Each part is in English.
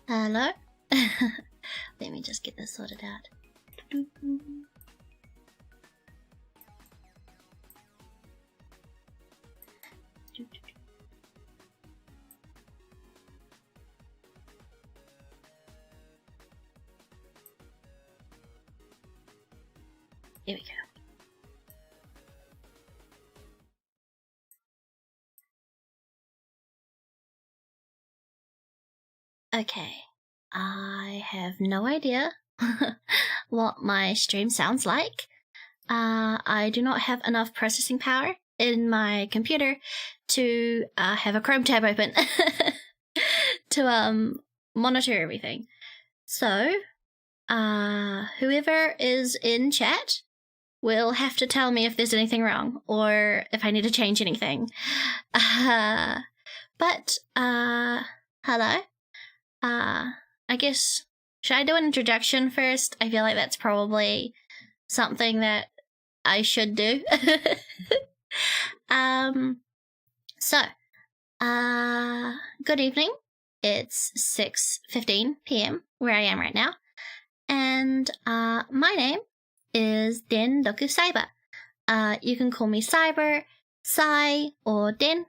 Hello? Let me just get this sorted out. Here we go. Okay, I have no idea what my stream sounds like. I do not have enough processing power in my computer to have a Chrome tab open to monitor everything. So, whoever is in chat will have to tell me if there's anything wrong or if I need to change anything. But hello. I guess, should I do an introduction first? I feel like that's probably something that I should do. Good evening. It's 6:15 p.m. where I am right now. And, my name is Den Doku Cyber. You can call me Cyber, Sai, or Den.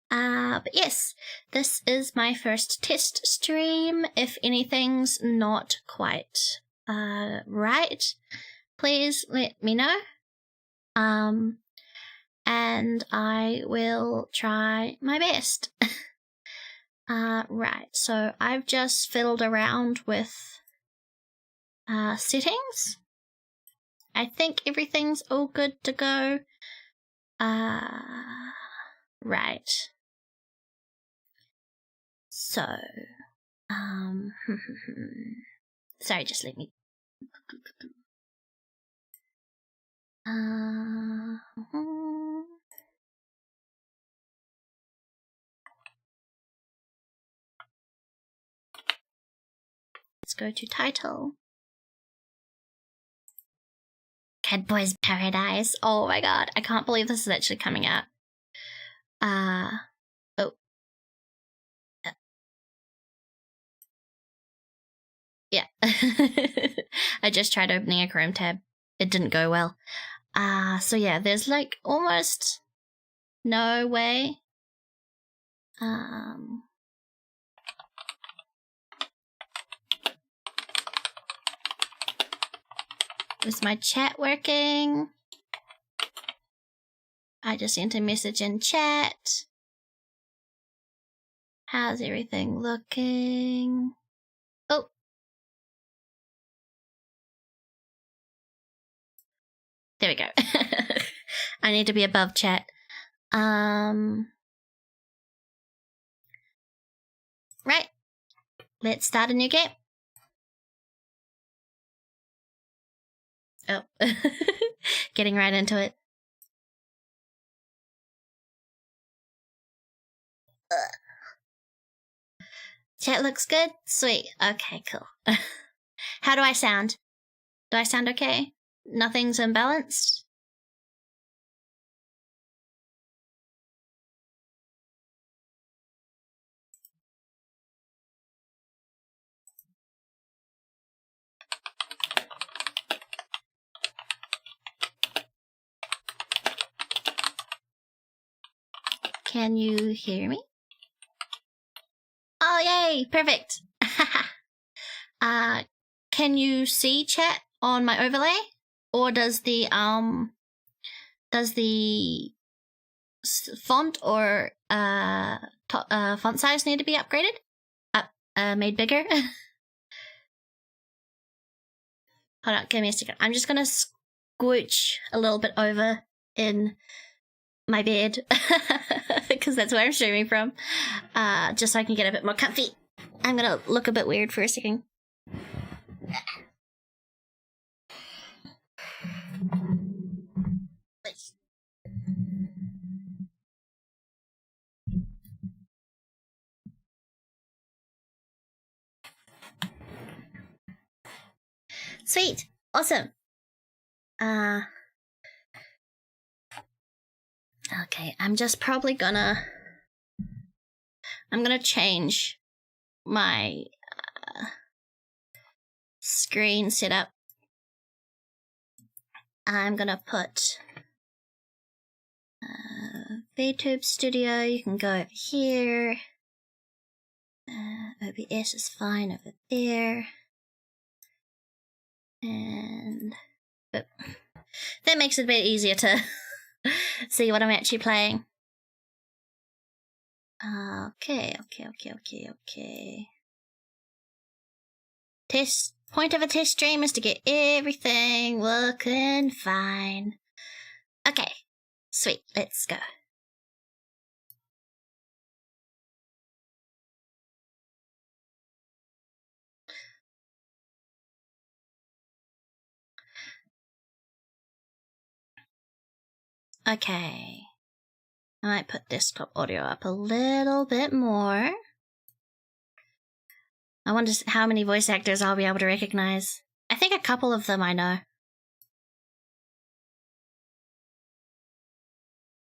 But yes, this is my first test stream. If anything's not quite, right, please let me know. And I will try my best. Right, so I've just fiddled around with, settings. I think everything's all good to go. Right. So, sorry, just let me. Let's go to title. Catboys Paradise. Oh my god, I can't believe this is actually coming out. Oh. Yeah. I just tried opening a Chrome tab. It didn't go well. So yeah, there's like almost no way. Is my chat working? I just sent a message in chat. How's everything looking? Oh. There we go. I need to be above chat. Right. Let's start a new game. Oh. Getting right into it. Chat looks good? Sweet. Okay, cool. How do I sound? Do I sound okay? Nothing's imbalanced? Can you hear me? Oh, yay! Perfect! Can you see chat on my overlay? Or does the font or font size need to be upgraded? Made bigger? Hold on, give me a second. I'm just gonna scooch a little bit over in my bed because that's where I'm streaming from, just so I can get a bit more comfy. I'm gonna look a bit weird for a second. Sweet, awesome. Okay, I'm just probably gonna change my screen set up, I'm gonna put VTube Studio. You can go over here. OBS is fine over there. And that makes it a bit easier to see what I'm actually playing. Okay. Point of a test stream is to get everything looking fine. Okay, sweet, let's go. Okay, I might put desktop audio up a little bit more. I wonder how many voice actors I'll be able to recognize. I think a couple of them I know.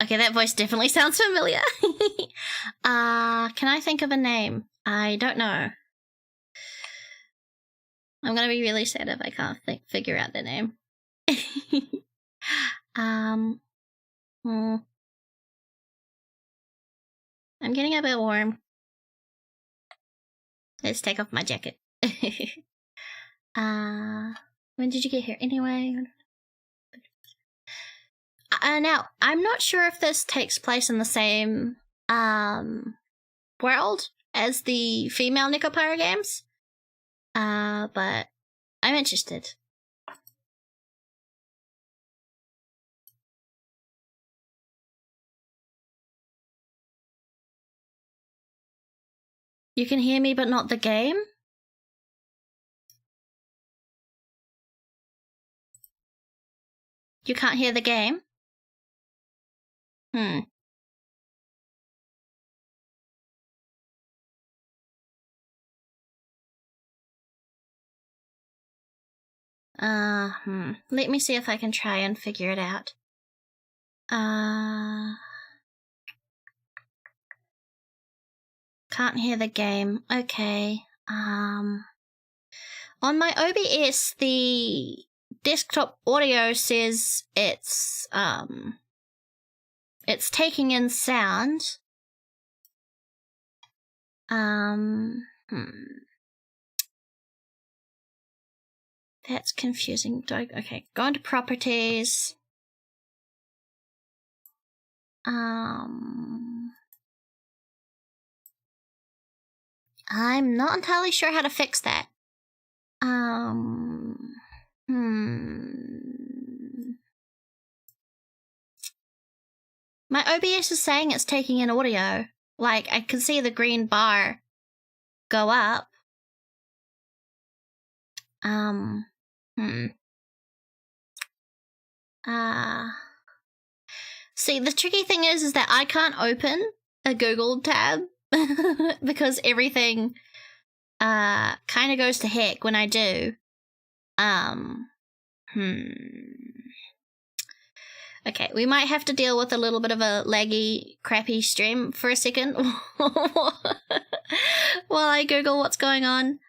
Okay, that voice definitely sounds familiar. Can I think of a name? I don't know. I'm gonna be really sad if I can't figure out their name. I'm getting a bit warm. Let's take off my jacket. When did you get here anyway? Now, I'm not sure if this takes place in the same world as the female Nekopara games. But I'm interested. You can hear me, but not the game? You can't hear the game? Let me see if I can try and figure it out. Can't hear the game. Okay. On my OBS, the desktop audio says it's taking in sound. That's confusing. Okay, go into properties. I'm not entirely sure how to fix that. My OBS is saying it's taking in audio. Like, I can see the green bar go up. See, the tricky thing is that I can't open a Google tab because everything kind of goes to heck when I do. Okay, we might have to deal with a little bit of a laggy, crappy stream for a second while I Google what's going on.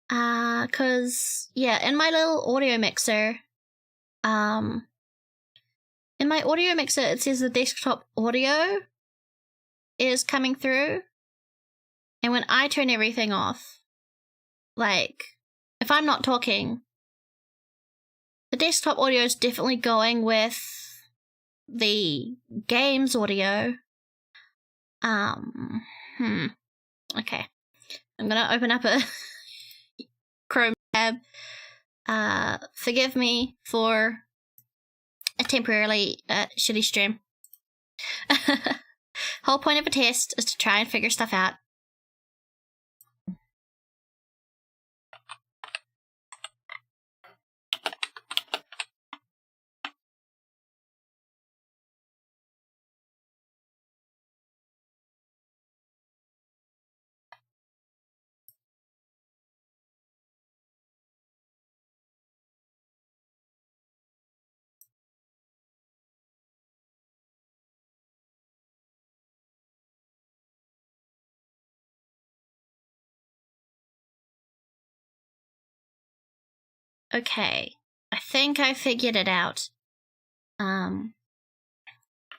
Cause, yeah, in my little audio mixer, in my audio mixer, it says the desktop audio is coming through. And when I turn everything off, like, if I'm not talking, the desktop audio is definitely going with the game's audio. Okay. I'm gonna open up a Chrome tab. Forgive me for a temporarily shitty stream. Whole point of a test is to try and figure stuff out. Okay. I think I figured it out.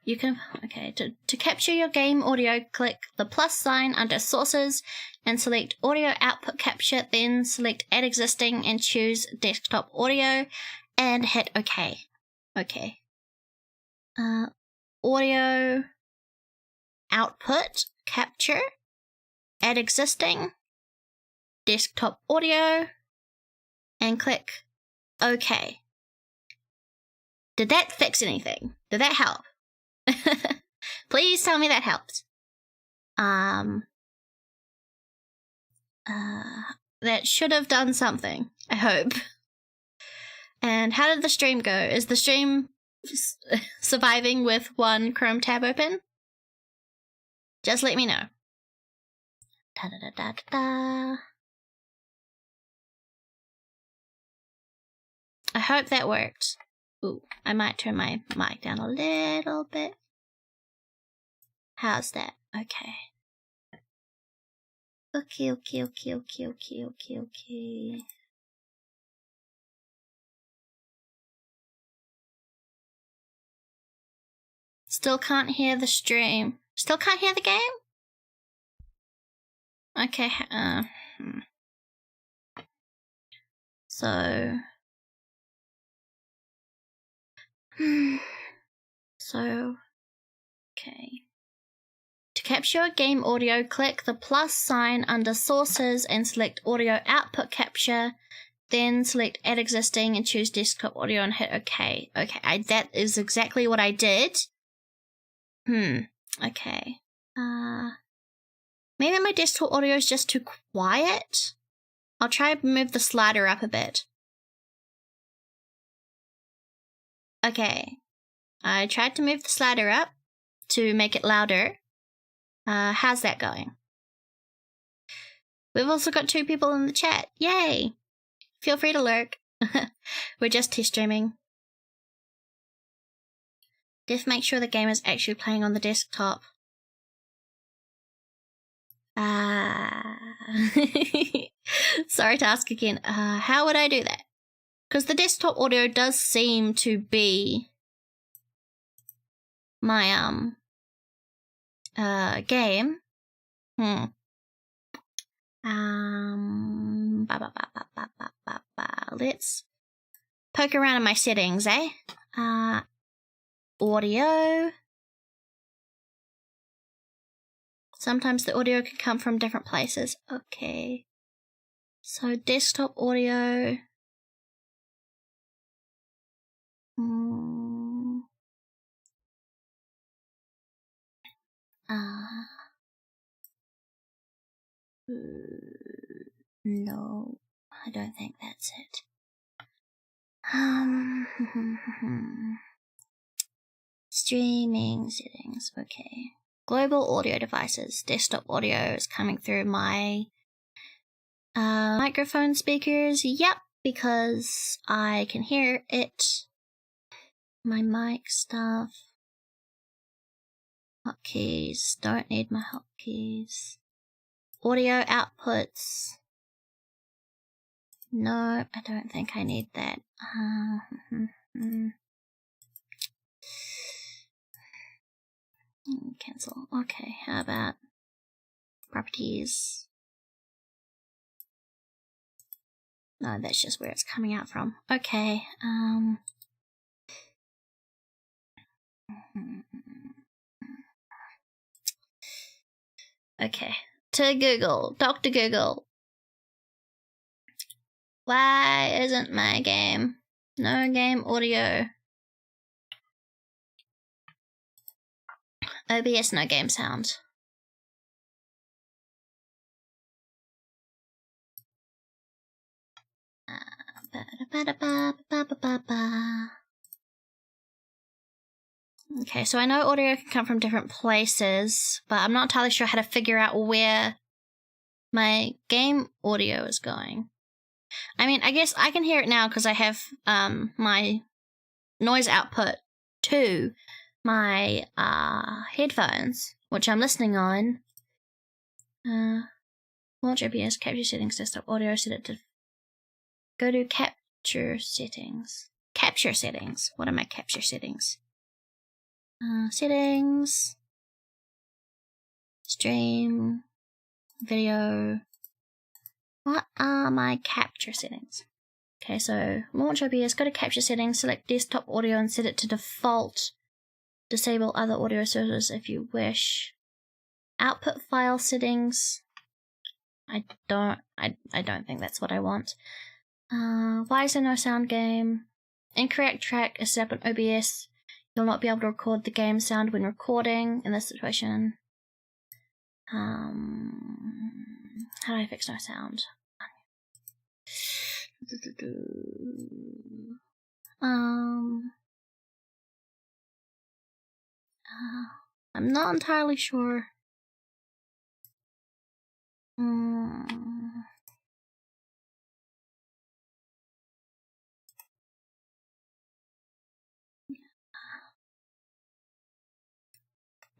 You can, to capture your game audio, click the plus sign under sources and select audio output capture, then select add existing and choose desktop audio and hit OK. Okay. Audio output capture, add existing, desktop audio, and click OK. Did that fix anything? Did that help? Please tell me that helped. That should have done something, I hope. And how did the stream go? Is the stream surviving with one Chrome tab open? Just let me know. Da-da-da-da-da. I hope that worked. Ooh, I might turn my mic down a little bit. How's that? Okay. Okay. Still can't hear the stream. Still can't hear the game? Okay, So, okay. To capture game audio, click the plus sign under sources and select audio output capture, then select add existing and choose desktop audio and hit OK. Okay, that is exactly what I did. Okay. Maybe my desktop audio is just too quiet? I'll try to move the slider up a bit. Okay. I tried to move the slider up to make it louder. How's that going? We've also got 2 people in the chat. Yay! Feel free to lurk. We're just test streaming. Just make sure the game is actually playing on the desktop. Sorry to ask again. How would I do that? Because the desktop audio does seem to be my game. Let's poke around in my settings, eh? Audio. Sometimes the audio can come from different places. Okay. So desktop audio. No, I don't think that's it. Streaming settings, okay. Global audio devices. Desktop audio is coming through my microphone speakers. Yep, because I can hear it. My mic stuff. Hotkeys. Don't need my hotkeys. Audio outputs. No, I don't think I need that. Cancel. Okay, how about properties? No, that's just where it's coming out from. Okay, okay, to Google, Dr. Google. Why isn't my game? No game audio. OBS no game sound. Okay, so I know audio can come from different places, but I'm not entirely sure how to figure out where my game audio is going. I mean, I guess I can hear it now because I have my noise output to my headphones, which I'm listening on. Launch OBS, capture settings, desktop audio, set it to go to capture settings. Capture settings. What are my capture settings? Settings. Stream. Video. What are my capture settings? Okay, so launch OBS, go to capture settings, select desktop audio and set it to default. Disable other audio sources if you wish. Output file settings. I don't think that's what I want. Why is there no sound game? Incorrect track is set up on OBS. You'll not be able to record the game sound when recording in this situation. How do I fix no sound? I'm not entirely sure.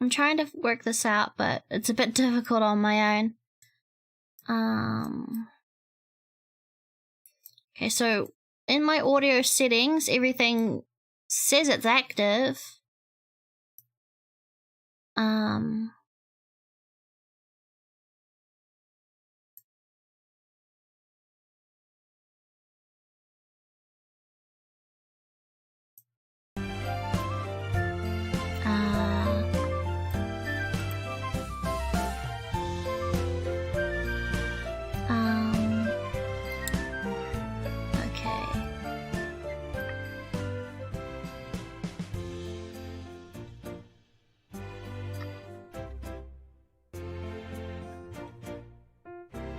I'm trying to work this out, but it's a bit difficult on my own. Okay, so in my audio settings, everything says it's active.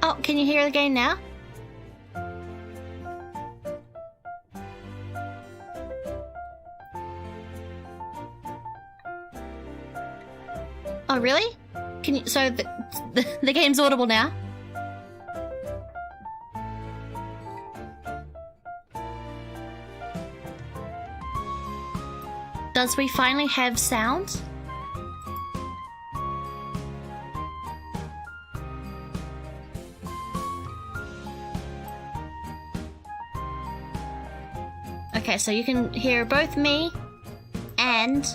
Oh, can you hear the game now? Oh, really? Can you? So the game's audible now? Does we finally have sound? Okay, so you can hear both me and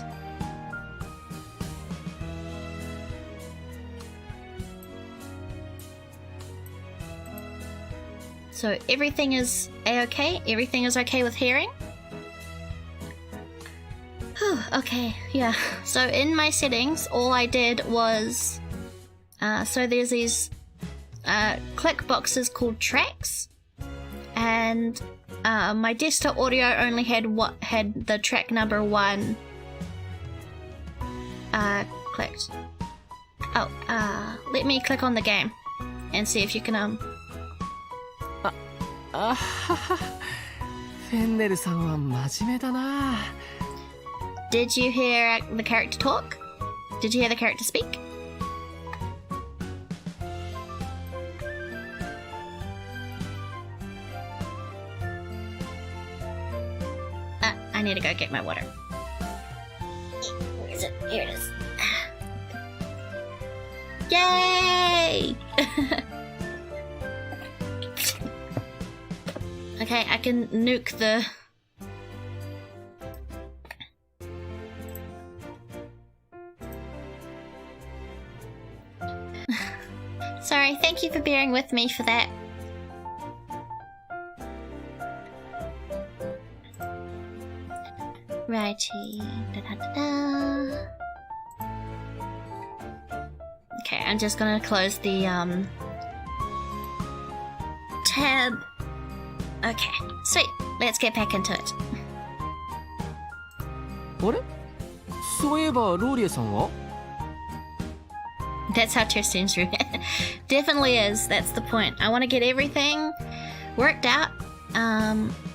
so everything is a-okay? Everything is okay with hearing? Whew, okay, yeah. So in my settings, all I did was so there's these click boxes called tracks, and my desktop audio only had the track number 1 clicked. Oh, let me click on the game and see if you can Did you hear the character talk? Did you hear the character speak? I need to go get my water. Where is it? Here it is. Yay! Okay, I can nuke the... Sorry, thank you for bearing with me for that. Righty. Da-da-da-da. Okay, I'm just gonna close the tab. Okay, sweet. Let's get back into it. あれ? そういえばローリエさんは? That's how Tristan's room. Definitely is. That's the point. I want to get everything worked out.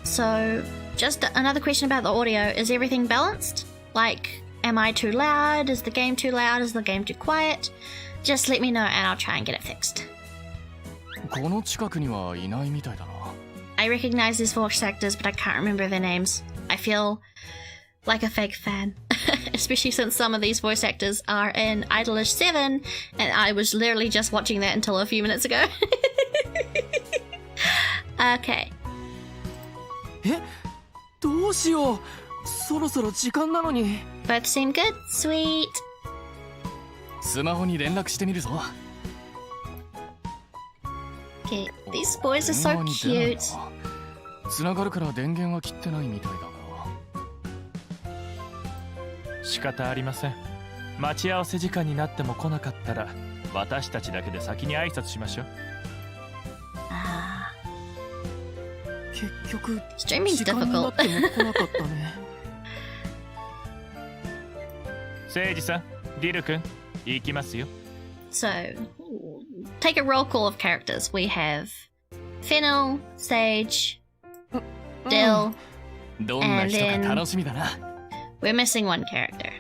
So just another question about the audio. Is everything balanced? Like, am I too loud? Is the game too loud? Is the game too quiet? Just let me know and I'll try and get it fixed. この近くにはいないみたいだな。I recognize these voice actors, but I can't remember their names. I feel like a fake fan. Especially since some of these voice actors are in Idolish 7, and I was literally just watching that until a few minutes ago. Okay. え、どうしよう。そろそろ時間なのに。 Both seem good. Sweet. スマホに連絡してみるぞ。 Okay, these boys are so 電話に出ない cute. な。繋がるから電源は切ってないみたいだが。仕方ありません。待ち合わせ時間になっても来なかったら私たちだけで先に挨拶しましょう。 Ah, 結局 streaming's 時間にな difficult. っても来なかったね。誠司さん、ディル君、行きますよ。 So, take a roll call of characters. We have Fennel, Sage, Dill. どんな人か楽しみだな。 We're missing one character.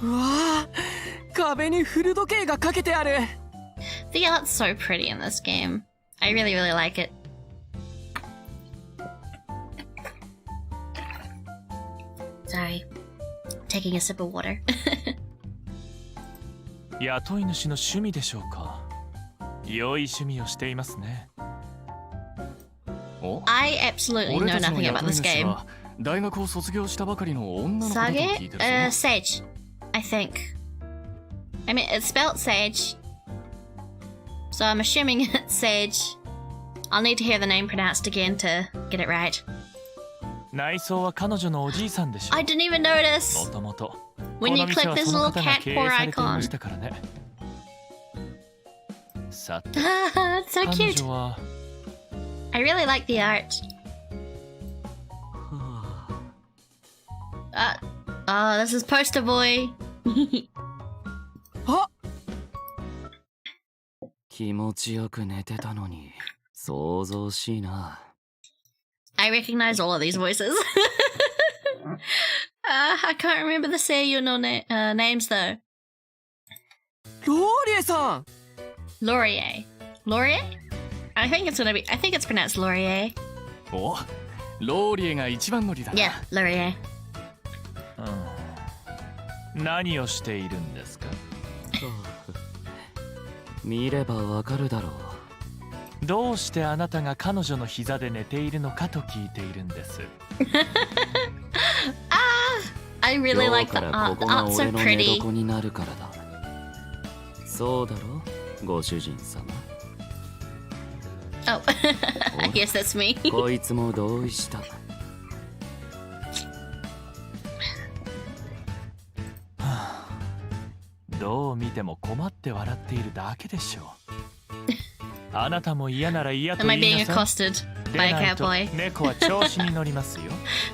うわあ、壁に古時計がかけてある。 The art's so pretty in this game. I really, really like it. Sorry. Taking a sip of water. 雇い主の趣味でしょうか。良い趣味をしていますね。お、 I absolutely 俺 know たちの nothing 雇 about い this 主 game. は大学を卒業したばかりの女の子だと Sage? 聞いてるぞ。 Sage. I think. I mean, it's spelled Sage. So I'm assuming it's Sage. I'll need to hear the name pronounced again to get it right. 内装は彼女のおじいさんでしょう。 I didn't even notice! もともと When you この店 click は this その little 方が cat 経営 paw されていま icon. したからね。さて、 It's so 彼 cute. 女は I really like the art. Oh, this is Poster Boy. あ、気持ちよく寝てたのに想像しいな。 I recognize all of these voices. I can't remember the seiyuu no names though. ローリエさん。 Laurier. Laurier? I think it's pronounced Laurier. お、ローリエが一番乗りだな。 Yeah, Laurier. 何をしているんですか。見ればわかるだろう。どうしてあなたが彼女の膝で寝ているのかと聞いているんです。 I really 今 like 日 the から art. こ The こが art's so 俺の寝 pretty. 床になるからだ。そうだろ、ご主人様。 Oh, yes, that's me. こいつも同意した。どう見ても困って笑っているだけでしょう。あなたも嫌なら嫌と Am I 言い being なさい。 accosted で by a ないと cowboy? 猫は調子に乗りますよ。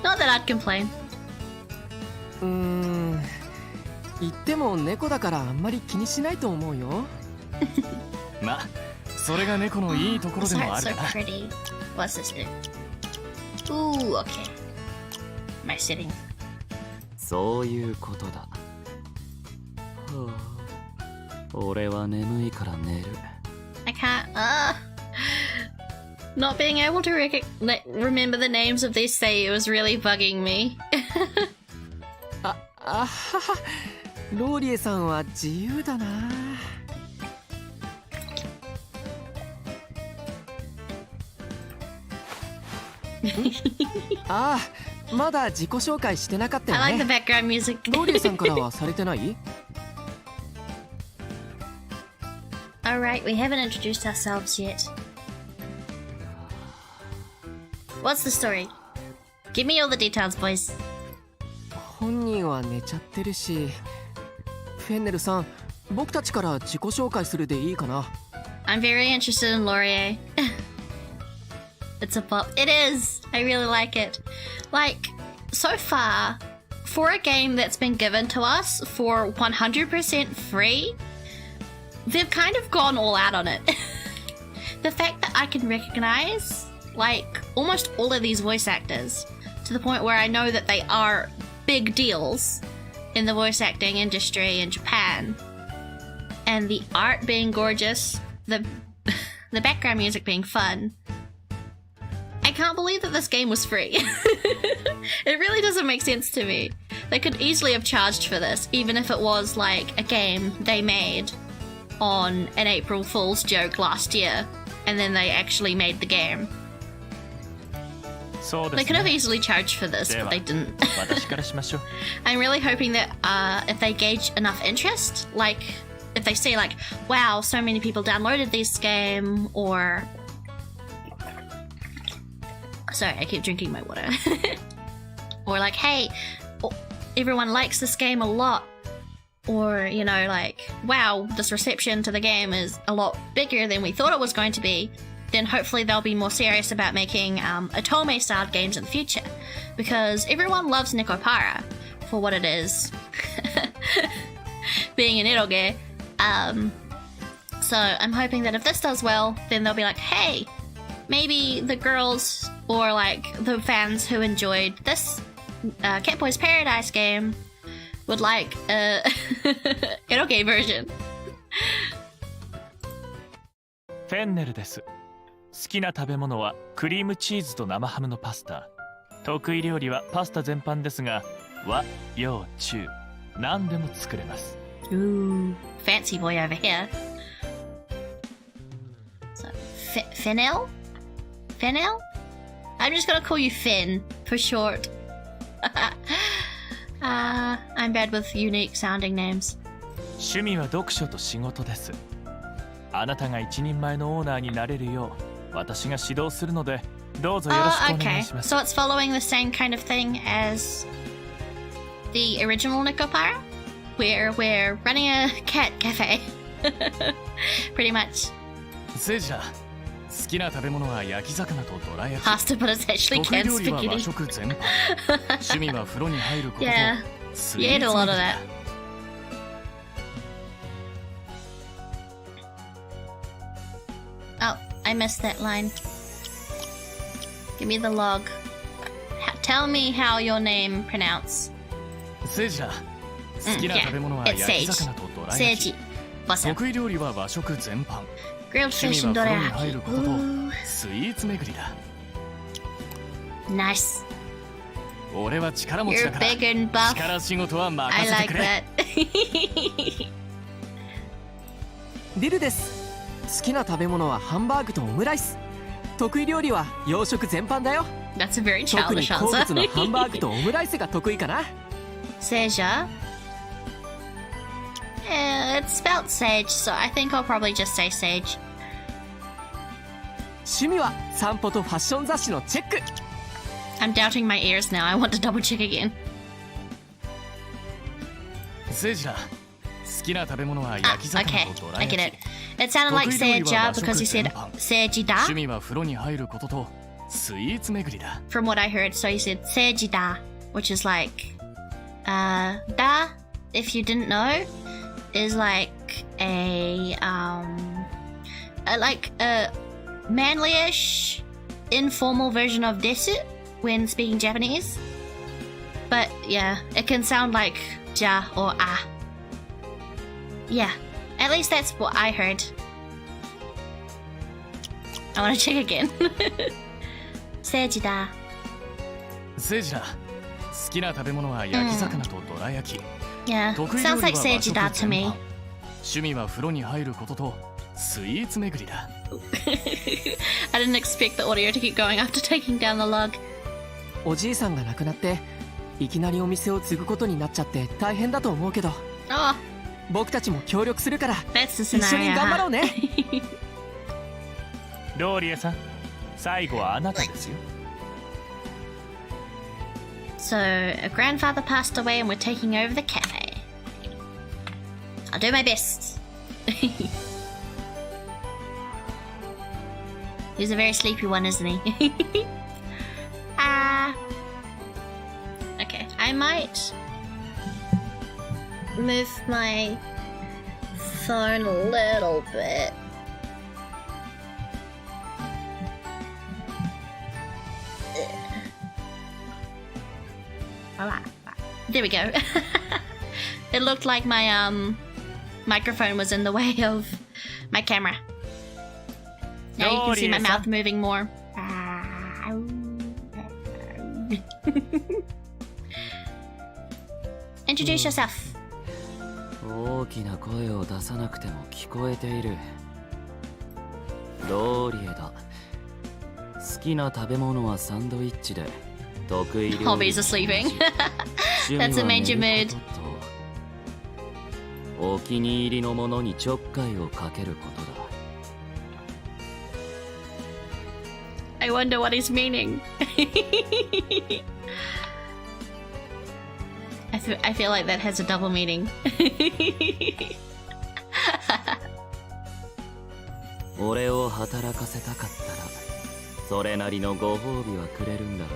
Not that I'd complain. 言っても猫だからあんまり気にしないと思うよ。ま、それが猫のいいところ This でもあ art's る so かな。 pretty. What's this do? Ooh, okay. Am I sitting? そういうことだ。はあ、俺は眠いから寝る。 I can't. Not being able to remember the names of these seiyuu is really bugging me. あはは。ローリエさんは自由だな。ああ、まだ自己紹介してなかった I よ like the ね。 background music. ローリエさんからはされてない？ Alright, we haven't introduced ourselves yet. What's the story? Give me all the details, boys. 本人は寝ちゃってるし。フェンネルさん、僕たちから自己紹介するでいいかな。 I'm very interested in Laurier. It's a pop. It is! I really like it. Like, so far, for a game that's been given to us for 100% free, they've kind of gone all out on it. The fact that I can recognize, like, almost all of these voice actors, to the point where I know that they are big deals in the voice acting industry in Japan, and the art being gorgeous, the background music being fun. I can't believe that this game was free. It really doesn't make sense to me. They could easily have charged for this, even if it was like a game they made on an April Fool's joke last year, and then they actually made the game. そうで They す could have ね easily charged for this, で but は they didn't. 私からしましょう I'm really hoping that if they gauge enough interest, like if they see like, wow, so many people downloaded this game, or sorry, I keep drinking my water. Or like, hey, everyone likes this game a lot. Or, you know, like, wow, this reception to the game is a lot bigger than we thought it was going to be. Then hopefully they'll be more serious about making Otome-styled games in the future. Because everyone loves Nekopara for what it is. Being an eroge. So I'm hoping that if this does well, then they'll be like, hey, maybe the girls or like the fans who enjoyed this Catboys Paradise game would like a eroge version. フェンネルです。好きな食べ物はクリームチーズと生ハムのパスタ。得意料理はパスタ全般ですが、和、洋、中、何でも作れます。Ooh, fancy boy over here. So, Fennel? Fennel? I'm just gonna call you Finn for short. I'm bad with unique sounding names. 趣味は読書と仕事です。あなたが一人前のオーナーになれるよう私が指導するのでどうぞよろしくお願いします。So it's following the same kind of thing as the original Nekopara, where we're running a cat cafe. Pretty much. セイジだ。好きな食べ物は焼き魚とどら焼き。 Pasta, but it's actually 得意 canned 料理は和 spaghetti. 食全般。趣味は風呂に入ることと Yeah, ス you イ ate ー a ツ lot 巡 of りだ that. Oh, I missed that line. Give me the log. Tell me how your name pronounce. セイジだ。好きな食べ物は It's 焼き魚とどら焼き。 Seiji. What's up? 得意料理は和食全般。 Grilled 趣 fish 味 and は風呂に入 dorayaki. ることと Ooh, スイーツ巡りだ。 nice. 俺は力持ち You're だから big and buff. 力仕事は I 任せて like くれ。 that. ディルです。好きな食べ物はハンバーグとオムライス。得意料理は洋食全般だよ。 That's a very 特に childish 好物のハンバーグ answer. とオムライスが得意かな。Seja. It's spelled sage, so I think I'll probably just say sage. 趣味は散歩とファッション雑誌のチェック。 I'm doubting my ears now. I want to double check again. セイジだ。好きな食べ物は Ah, 焼き魚 okay. とどら I 焼 get き it. It sounded like 得意料理は seja 和食 because you said 全般。 sejida 趣味は風呂に入ることとスイーツ巡りだ。 from what I heard. So you said sejida, which is like, da, if you didn't know, is like a manly-ish, informal version of desu when speaking Japanese. But yeah, it can sound like ja or ah. Yeah, at least that's what I heard. I want to check again. Sejida. セイジだ。好きな食べ物は焼き魚とどら焼き。 Yeah, 得意料 sounds 理 like は和食 sejida to 全般。 me. 趣味は風呂に入ることとスイーツ巡りだ。 I didn't expect the audio to keep going after taking down the log. おじいさんが亡くなっていきなりお店を継ぐことになっちゃって大変だと思うけど Oh, 僕たちも協力するから that's the 一緒に scenario. 頑張ろ Huh? うね。ローリエさん最後はあなたですよ So, a grandfather passed away and we're taking over the cafe. I'll do my best. He's a very sleepy one, isn't he? Okay, I might move my phone a little bit. There we go. It looked like my microphone was in the way of my camera. Now you can see my mouth moving more. Introduce yourself. 大きな声を出さなくても聞こえている。ローリエだ。好きな食べ物はサンドイッチで、得意料理は Hobbies are sleeping. 趣味 That's a は寝 major る mood. ことと、お気に入りのものにちょっかいをかけることだ。I wonder what he's meaning. I feel like that has a double meaning. 俺を働かせたかったら、それなりのご褒美はくれるんだろ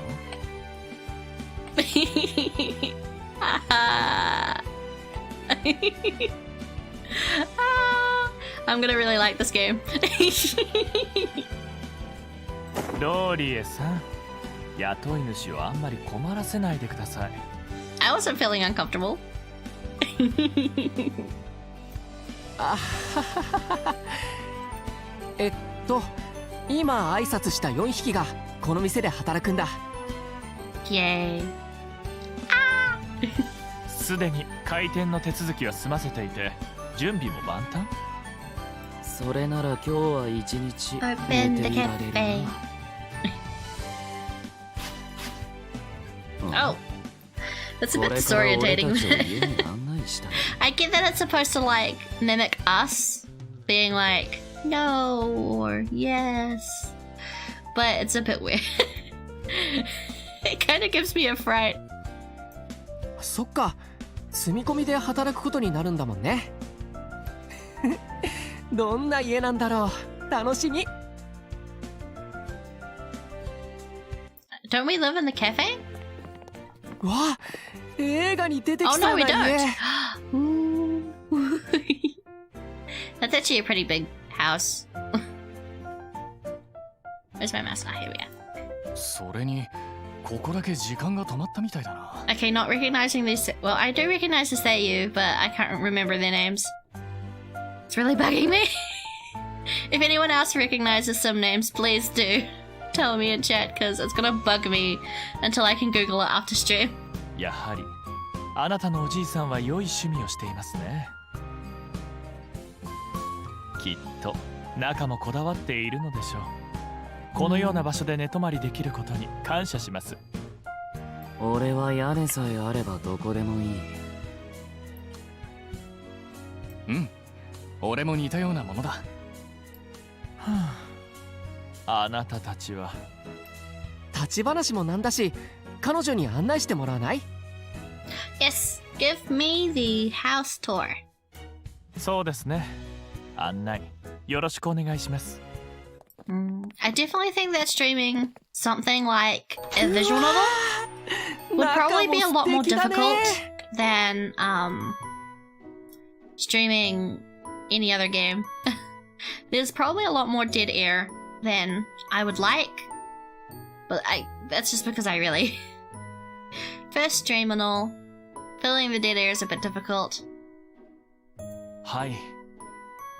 I'm gonna really like this game. ローリエさん、雇い主をあんまり困らせないでください。I wasn't feeling uncomfortable. あはははは。今挨拶した4匹がこの店で働くんだ。Yay. すでに開店の手続きは済ませていて、準備も万端。それなら今日は一日寝 Open て the いられる cafe. な。 Oh, that's a こ bit れから俺た disorientating. ちを家に案内したい。 I get that it's supposed to like mimic us being like no or yes, but it's a bit weird. It kind of gives me a fright. そっか、住み込みで働くことになるんだもんね。どんな家なんだろう、楽しみ。 Don't we live in the cafe? わあ、映画に出て Oh き no, そう we な家。 don't. Ooh. That's actually a pretty big house. Where's my mouse? Ah, here we are. それにここだけ時間が止まったみたいだな。 Okay, not recognizing these. Well, I do recognize the Seiyu, but I can't remember their names. It's really bugging me. If anyone else recognizes some names, please do tell me in chat, because it's gonna bug me until I can Google it after stream. やはりあなたのおじいさんは良い趣味をしていますね。きっと仲もこだわっているのでしょう。このような場所で寝泊まりできることに感謝します。俺は屋根さえあればどこでもいい。うん、俺も似たようなものだ。はあ、あなたたちは立ち話もなんだし、彼女に案内してもらわない？ Yes, give me the house tour. そうですね。案内よろしくお願いします。I definitely think that streaming something like a visual novel would probably be a lot more difficult than streaming any other game. There's probably a lot more dead air than I would like, but that's just because I really first stream and all. Filling the dead air is a bit difficult. はい。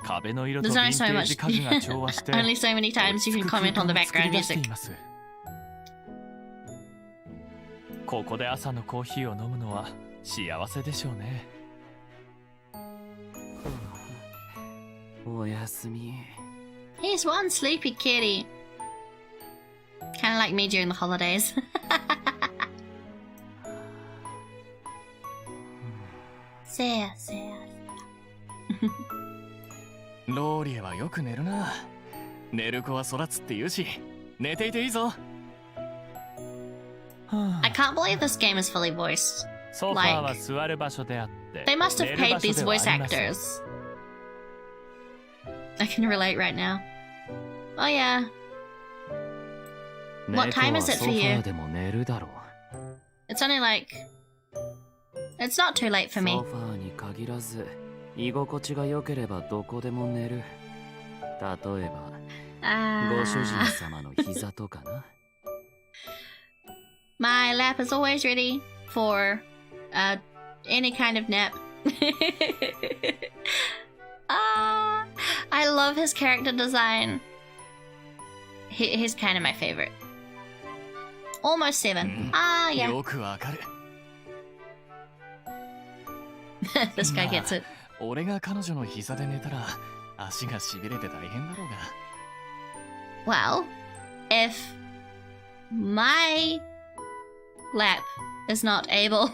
壁の色と There's ヴィ only ン so テー much. ジ家具が調和して Only so many times you can comment on the background 作り出して music. います。ここで朝のコーヒーを飲むのは幸せでしょうね。おやすみ。 He's one sleepy kitty. Kind of like me during the holidays. せやせや。ローリエはよく寝るな。寝る子は育つって言うし、寝ていていいぞ。I can't believe this game is fully voiced. ソファーは座る場所であって、 They must have 寝る paid 場所 these ではあ voice りません。 actors. I can relate right now. Oh yeah. What time is it for 猫はソファ you? ーでも寝るだろう。 It's only like... It's not too late for me. ソファーに限らず、居心地が良ければどこでも寝る。例えば、ご主人様の膝とかな。My lap is always ready for any kind of nap. I love his character design. He's kind of my favorite. Almost 7. Yeah. よくわかる。 This guy gets it. 俺が彼女の膝で寝たら足がしびれて大変だろうが。 Well, if my lap is not able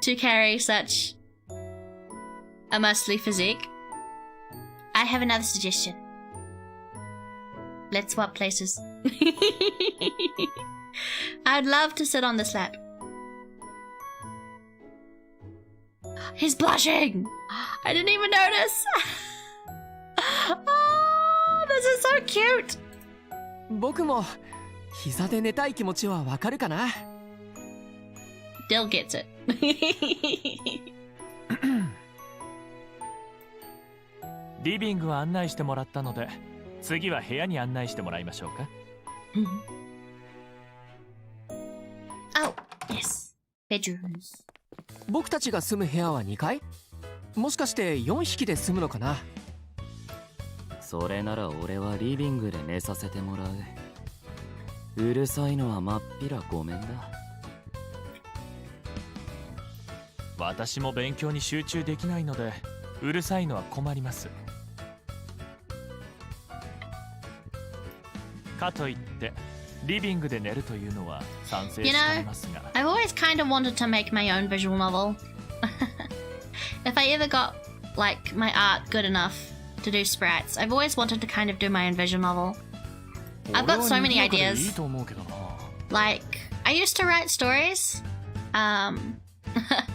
to carry such a muscly physique, I have another suggestion. Let's swap places. I'd love to sit on this lap. He's blushing! I didn't even notice! Oh, this is so cute! 僕も膝で寝たい気持ちはわかるかな。 Dill gets it. リビングは案内してもらったので、次は部屋に案内してもらいましょうか。Oh, yes. Bedrooms. 僕たちが住む部屋は2階？もしかして4匹で住むのかな。それなら俺はリビングで寝させてもらう。うるさいのはまっぴらごめんだ。私も勉強に集中できないので、うるさいのは困ります。かといってリビングで寝るというのは賛成していますが。I've always kind of wanted to make my own visual novel. If I ever got like my art good enough to do sprites, I've always wanted to kind of do my own visual novel. I've got so many ideas. Like, I used to write stories.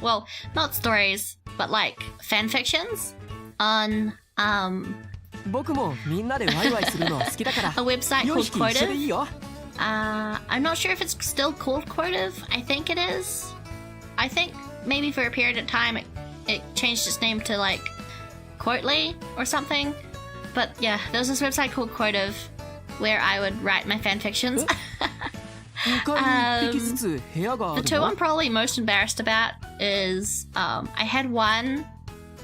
Well, not stories, but like fan fictions on 僕もみんなでワイワイするのは好きだから。 a website 4 called 匹一緒でいい Quotive. よ。I'm not sure if it's still called Quotive. I think it is. I think maybe for a period of time it changed its name to like Quotely or something. But yeah, there was this website called Quotive where I would write my fan fictions. 2階に1匹ずつ部屋があ The る two の？ I'm probably most embarrassed about is I had one.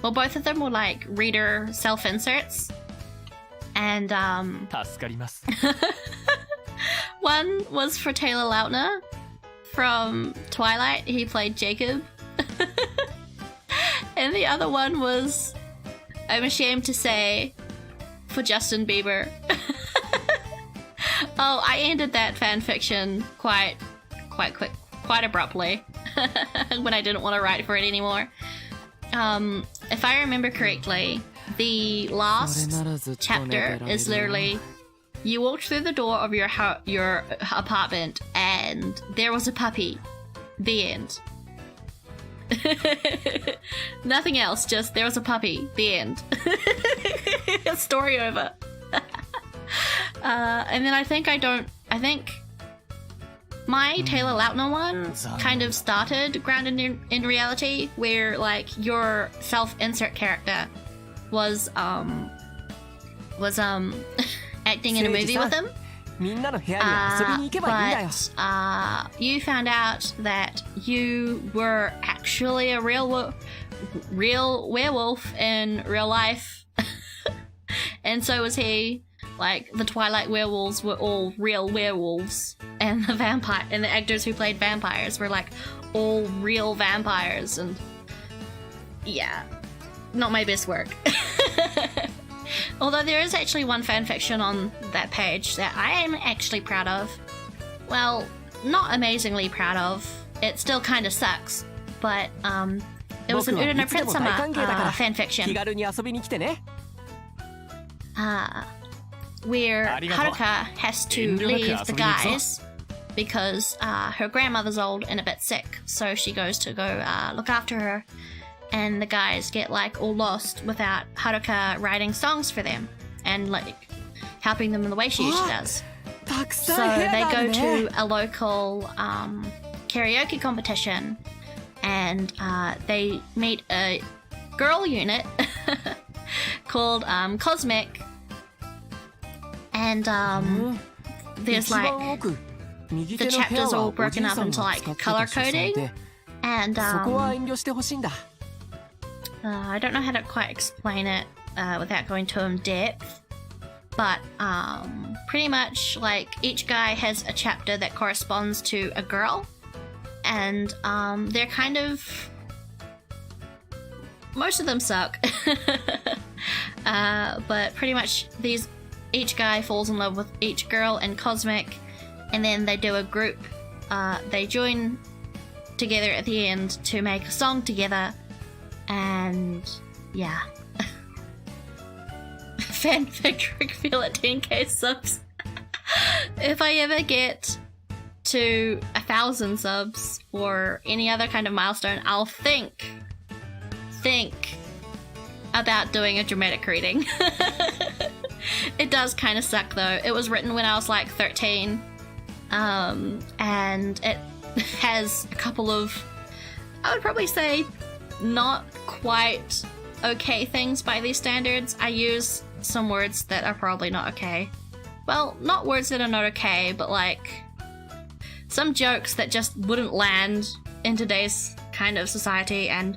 Well, both of them were like reader self-inserts, and 助かります。 one was for Taylor Lautner from Twilight. He played Jacob. And the other one was, I'm ashamed to say, for Justin Bieber. Oh, I ended that fanfiction quite abruptly when I didn't want to write for it anymore. If I remember correctly, the last chapter is literally you walked through the door of your apartment and there was a puppy. The end. Nothing else, just there was a puppy. The end. Story over. And then I think my Taylor Lautner one kind of started grounded in reality, where like your self-insert character was acting in a movie with him. みんなの部屋に遊びに行けばいいんだよ。 But you found out that you were actually a real werewolf in real life. And so was he. Like, the Twilight werewolves were all real werewolves, and the actors who played vampires were like all real vampires, and yeah, not my best work. Although there is actually one fanfiction on that page that I am actually proud of. Well, not amazingly proud of. It still kind of sucks, but it was an Urano Prince-sama fanfiction. 気軽に遊びに来てね。 Where Haruka has to leave the guys because her grandmother's old and a bit sick, so she goes to go look after her, and the guys get like all lost without Haruka writing songs for them and like helping them in the way she usually does. たく So さん部屋 they があ go るね。 to a local karaoke competition, and they meet a girl unit called Cosmic. And there's 一番 like 奥、右 the 手の部屋 chapters は all おじ broken い up さん into が like 使って color た書斎 coding, で、 and そこは遠慮してほしいんだ。 I don't know how to quite explain it without going too in depth, but pretty much like each guy has a chapter that corresponds to a girl, and they're kind of most of them suck. But pretty much each guy falls in love with each girl in Cosmic, and then they do a group. They join together at the end to make a song together, and yeah. Fanfic reveal at 10k subs. If I ever get to 1,000 subs or any other kind of milestone, I'll think about doing a dramatic reading. It does kind of suck though. It was written when I was like 13, and it has a couple of, I would probably say, not quite okay things by these standards. I use some words that are probably not okay. Well, not words that are not okay, but like some jokes that just wouldn't land in today's kind of society, and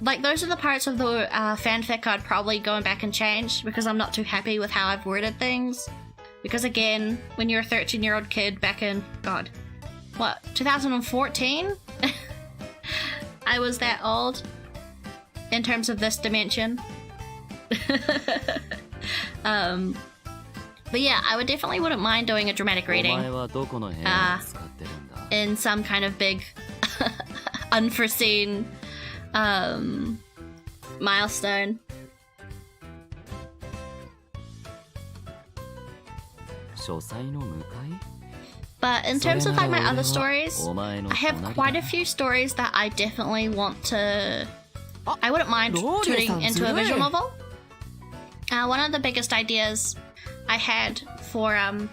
like those are the parts of the fanfic I'd probably go back and change, because I'm not too happy with how I've worded things. Because again, when you're a 13-year-old kid back in, 2014? I was that old in terms of this dimension. But yeah, I definitely wouldn't mind doing a dramatic reading in some kind of big unforeseen milestone. But in terms of like my other stories, I have quite a few stories that I definitely want to... I wouldn't mind turning into a visual novel. One of the biggest ideas I had for a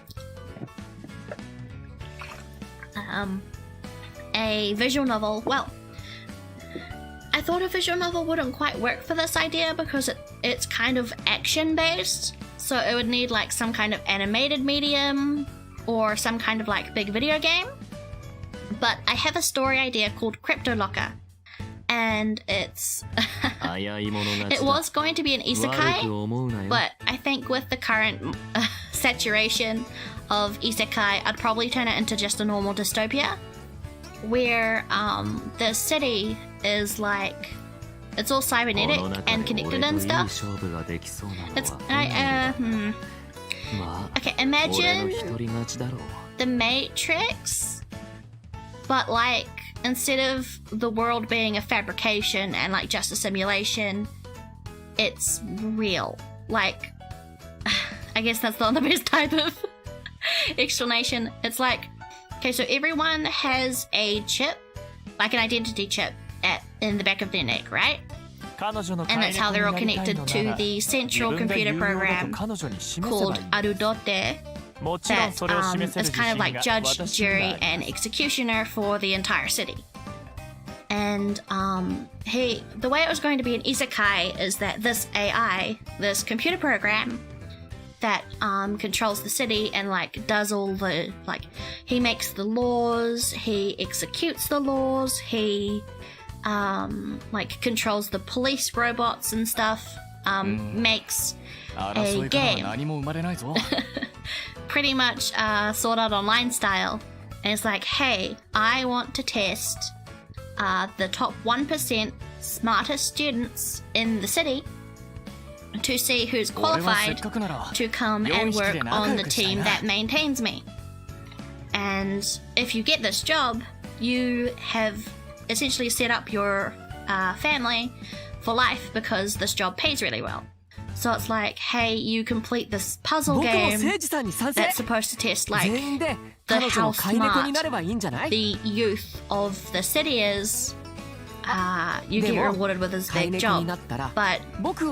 visual novel, well, I thought a visual novel wouldn't quite work for this idea because it's kind of action based, so it would need like some kind of animated medium or some kind of like big video game. But I have a story idea called Crypto Locker, and it's it was going to be an isekai, but I think with the current saturation of isekai, I'd probably turn it into just a normal dystopia, where the city is like, it's all cybernetic and connected and stuff. It's okay, imagine the Matrix, but like instead of the world being a fabrication and like just a simulation, it's real. Like, I guess that's not the best type of explanation. It's like, okay, so everyone has a chip, like an identity chip in the back of their neck, right? And that's how they're all connected to the central computer program called Arudote, that is kind of like judge, jury, and executioner for the entire city. And the way it was going to be an isekai is that this AI, this computer program that controls the city and like does all the, like, he makes the laws, he executes the laws, he like controls the police robots and stuff, makes a game pretty much Sword Art Online style, and it's like, hey, I want to test the top 1% smartest students in the city to see who's qualified to come and work on the team that maintains me. And if you get this job, you have essentially set up your family for life because this job pays really well. So it's like, hey, you complete this puzzle game that's supposed to test like how smart the youth of the city is. You get rewarded with this big job. But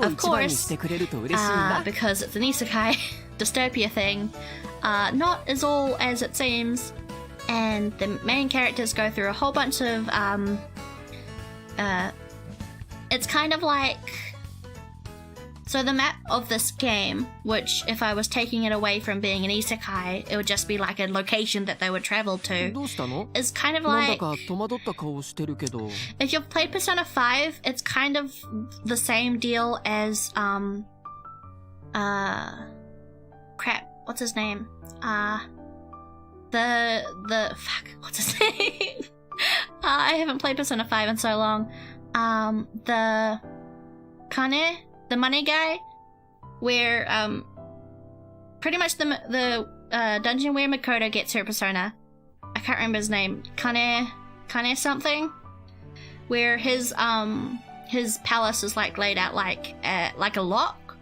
of course, because it's an isekai dystopia thing, not as all as it seems, and the main characters go through a whole bunch of it's kind of like, so the map of this game, which if I was taking it away from being an isekai, it would just be like a location that they would travel to, is kind of like, if you've played Persona 5, it's kind of the same deal as crap, what's his name? What's his name? I haven't played Persona 5 in so long. Kane, the money guy, where pretty much the dungeon where Makoto gets her persona. I can't remember his name. Kane something, where his palace is like laid out like a lock.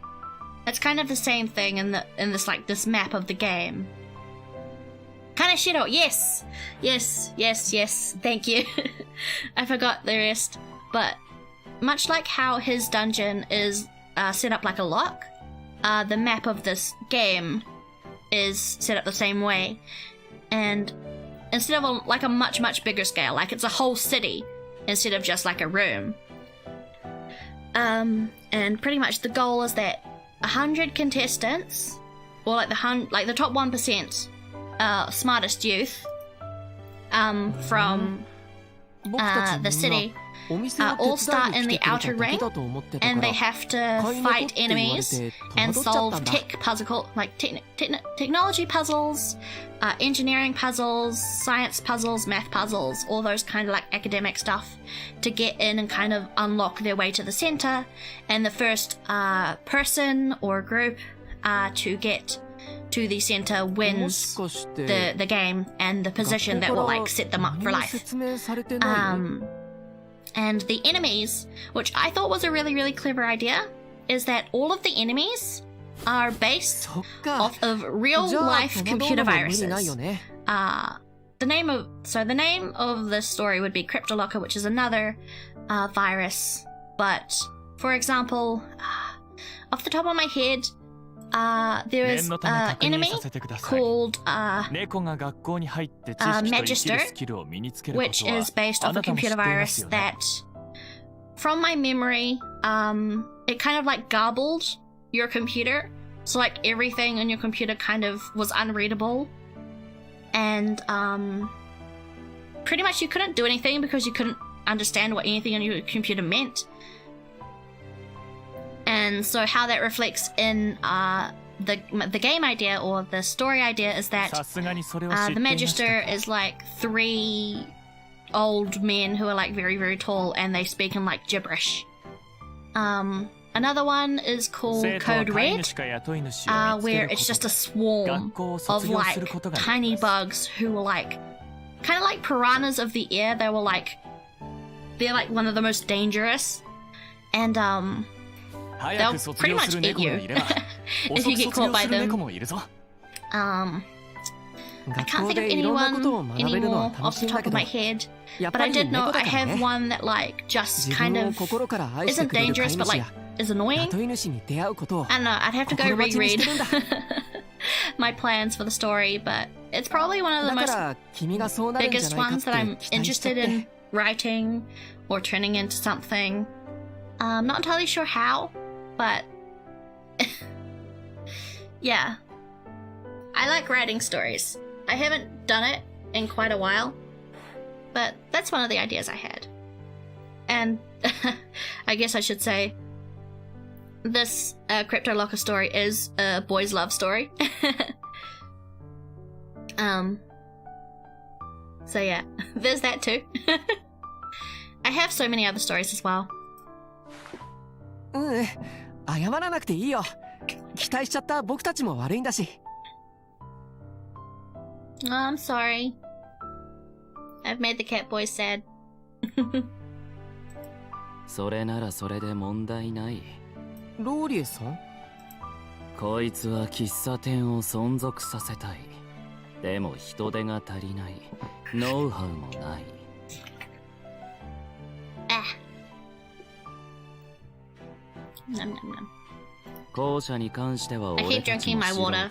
It's kind of the same thing in this map of the game. Kaneshiro, yes. Thank you. I forgot the rest. But much like how his dungeon is set up like a lock, the map of this game is set up the same way. And instead of a much bigger scale, like it's a whole city instead of just like a room. And pretty much the goal is that 100 contestants, or like the top 1% smartest youth from the city all start in the outer ring, and they have to fight enemies and solve technology puzzles, engineering puzzles, science puzzles, math puzzles, all those kind of like academic stuff to get in and kind of unlock their way to the center. And the first person or group to get to the center wins the game and the position that will like set them up for life. And the enemies, which I thought was a really clever idea, is that all of the enemies are based off of real life computer viruses. The name of the story would be Cryptolocker, which is another virus. But for example, off the top of my head, there is an enemy called Magister, which is based off a computer virus that, from my memory, it kind of like garbled your computer. So like everything on your computer kind of was unreadable. And pretty much you couldn't do anything because you couldn't understand what anything on your computer meant. And so how that reflects in the game idea or the story idea is that the Magister is like 3 old men who are like very tall, and they speak in like gibberish. Another one is called Code Red, where it's just a swarm of like tiny bugs who were like kind of like piranhas of the air. They're like one of the most dangerous, and they'll pretty much eat you if you get caught by them. I can't think of anyone anymore off the top of my head, but I did know I have one that like just kind of isn't dangerous but like is annoying. I don't know, I'd have to go reread my plans for the story, but it's probably one of the biggest ones that I'm interested in writing or turning into something. I'm not entirely sure how, but yeah, I like writing stories. I haven't done it in quite a while, but that's one of the ideas I had. And I guess I should say this Crypto Locker story is a boys' love story. So yeah, there's that too. I have so many other stories as well. 謝らなくていいよ。期待しちゃった僕たちも悪いんだし。Oh, I'm sorry. I've made the Catboys sad. それならそれで問題ない。ローリエさん？こいつは喫茶店を存続させたい。でも人手が足りない。ノウハウもない。Nom, nom, nom. 後者に関しては I 俺 keep たち drinking も my 素人 water. だ。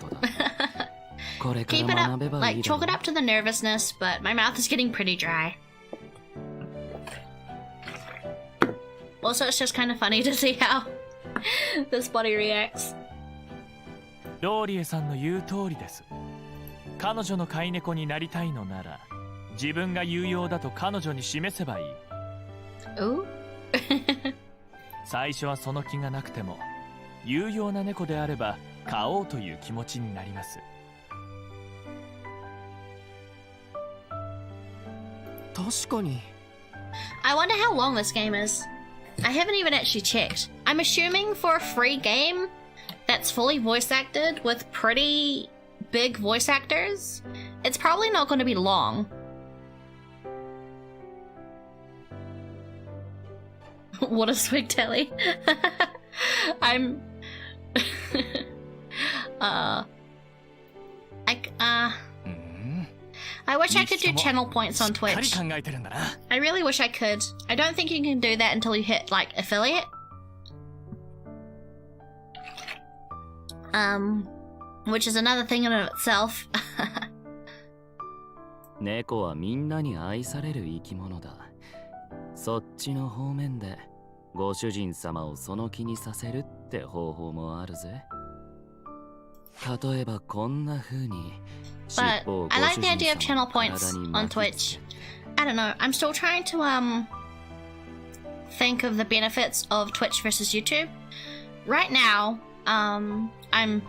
これか Keep ら it 学べ up, ばい like いだろ chalk it up to the nervousness, but my mouth is getting pretty dry. Also, it's just kind of funny to see how this body reacts. ローリエさんの言う通りです。彼女の飼い猫になりたいのなら、自分が有用だと彼女に示せばいい。Ooh. 最初はその気がなくても、有用な猫であれば飼おうという気持ちになります。確かに。I wonder how long this game is. I haven't even actually checked. I'm assuming for a free game that's fully voice acted with pretty big voice actors, it's probably not going to be long. What a swig telly. I'm I wish I could do channel points on Twitch. I really wish I could. I don't think you can do that until you hit like affiliate. Which is another thing in and of itself. 猫はみんなに愛される生き物だ。そっちの方面でご主人様をその気にさせるって方法もあるぜ。例えばこんな風に。But I like the idea of channel points on Twitch. I don't know. I'm still trying to think of the benefits of Twitch versus YouTube. Right now, I'm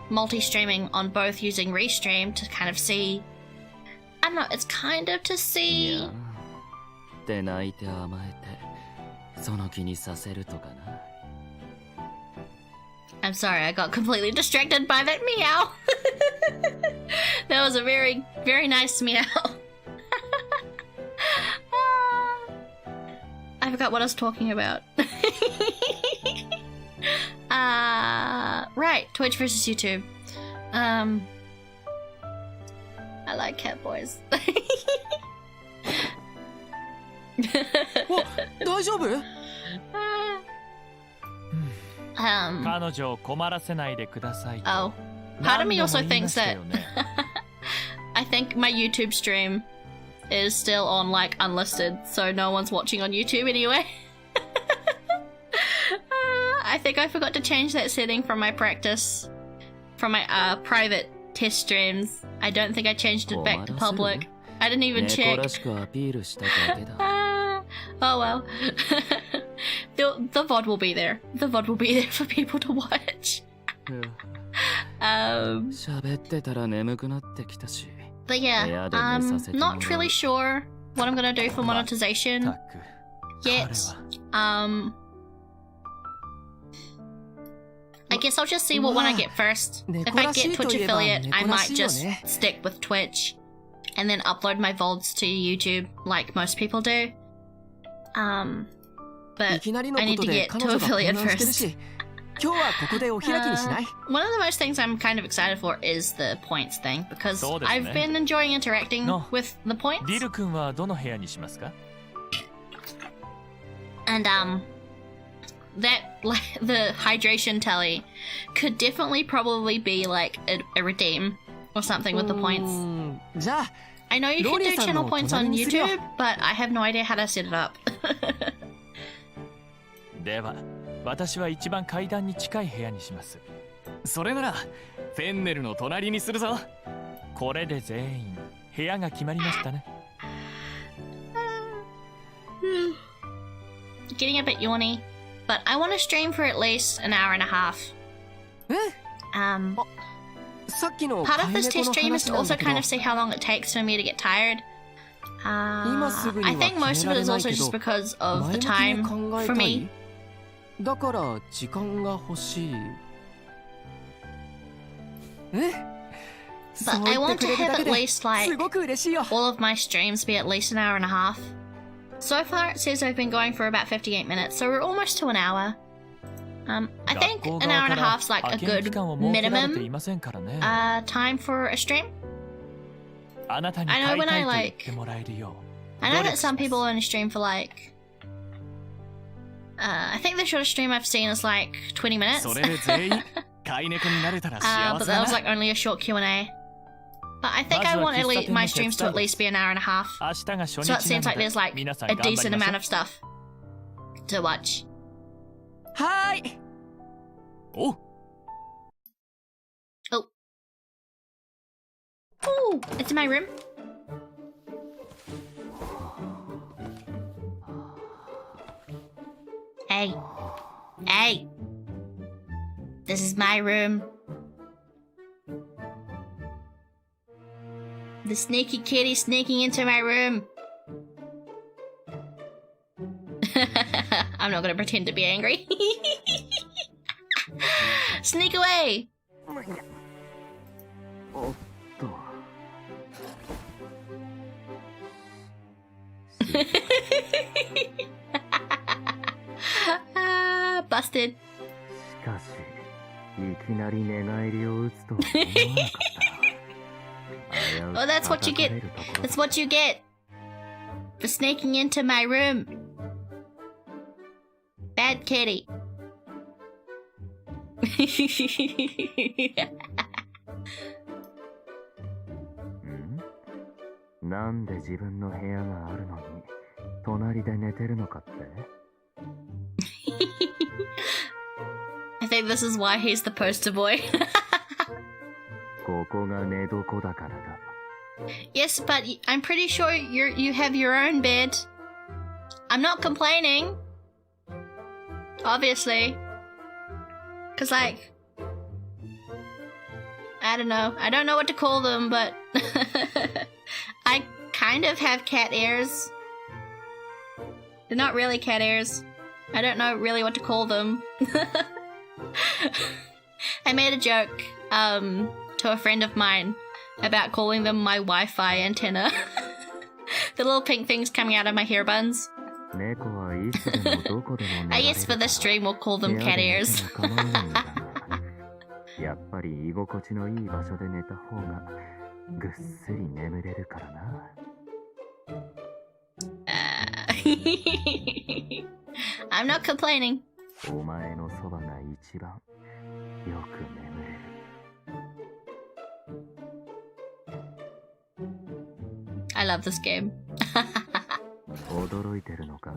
multi-streaming on both using Restream to kind of see. I don't know. It's kind of to see. って泣いて甘えてその気にさせるとかな。I'm sorry, I got completely distracted by that meow. That was a very, very nice meow. I forgot what I was talking about. Right, Twitch versus YouTube. I like Catboys. お、大丈夫？彼女を困らせないでくださいと。 Oh, part of me also thinks that I think my YouTube stream is still on like unlisted, so no one's watching on YouTube anyway. I think I forgot to change that setting from my practice, from my private test streams. I don't think I changed it back to public. I didn't even check. Oh well. The VOD will be there. The VOD will be there for people to watch. But yeah, I'm not really sure what I'm gonna do for monetization yet. I guess I'll just see what one I get first. If I get Twitch affiliate, I might just stick with Twitch and then upload my VODs to YouTube like most people do. But I need to get to affiliate first. One of the most things I'm kind of excited for is the points thing, because I've been enjoying interacting with the points. And that the hydration tally could definitely probably be like a redeem or something with the points. I know you can do channel points on YouTube, but I have no idea how to set it up. では、私は一番階段に近い部屋にします。それなら、フェンネルの隣にするぞ。これで全員部屋が決まりましたね。Getting a bit yawny, but I want to stream for at least an hour and a half. Part of this test stream is to also kind of see how long it takes for me to get tired. I think most of it is also just because of the time for me. だから時間が欲しい。え？ But I want to have at least like all of my streams be at least an hour and a half. So far it says I've been going for about 58 minutes, so we're almost to an hour. I think an hour and a half's like a good minimum time for a stream. I know when I know that some people only stream for like I think the shortest stream I've seen is like 20 minutes. But that was like only a short Q&A. But I think I want my streams to at least be an hour and a half. So it seems like there's like a decent amount of stuff to watch. Hi. Oh. Oh. Ooh, it's in my room. Hey. Hey. This is my room. The sneaky kitty sneaking into my room. I'm not gonna pretend to be angry. Sneak away! おっと。Busted. しかし、いきなり寝返りを打つとは思わなかったな。 Oh, that's what you get. That's what you get for sneaking into my room. Bad kitty. なんで自分の部屋があるのに隣で寝てるのかって？ I think this is why he's the poster boy. ここが寝床だからだ。 Yes, but I'm pretty sure you have your own bed. I'm not complaining. Obviously. Cause like, I don't know. I don't know what to call them, but I kind of have cat ears. They're not really cat ears. I don't know really what to call them. I made a joke to a friend of mine about calling them my Wi-Fi antenna. The little pink things coming out of my hair buns. I guess for the stream we'll call them cat ears. やっぱり居心地のいい場所で寝た方がぐっすり眠れるからな。I'm not complaining. お前のそばが一番よく眠れる。I love this game. 驚いてるのか？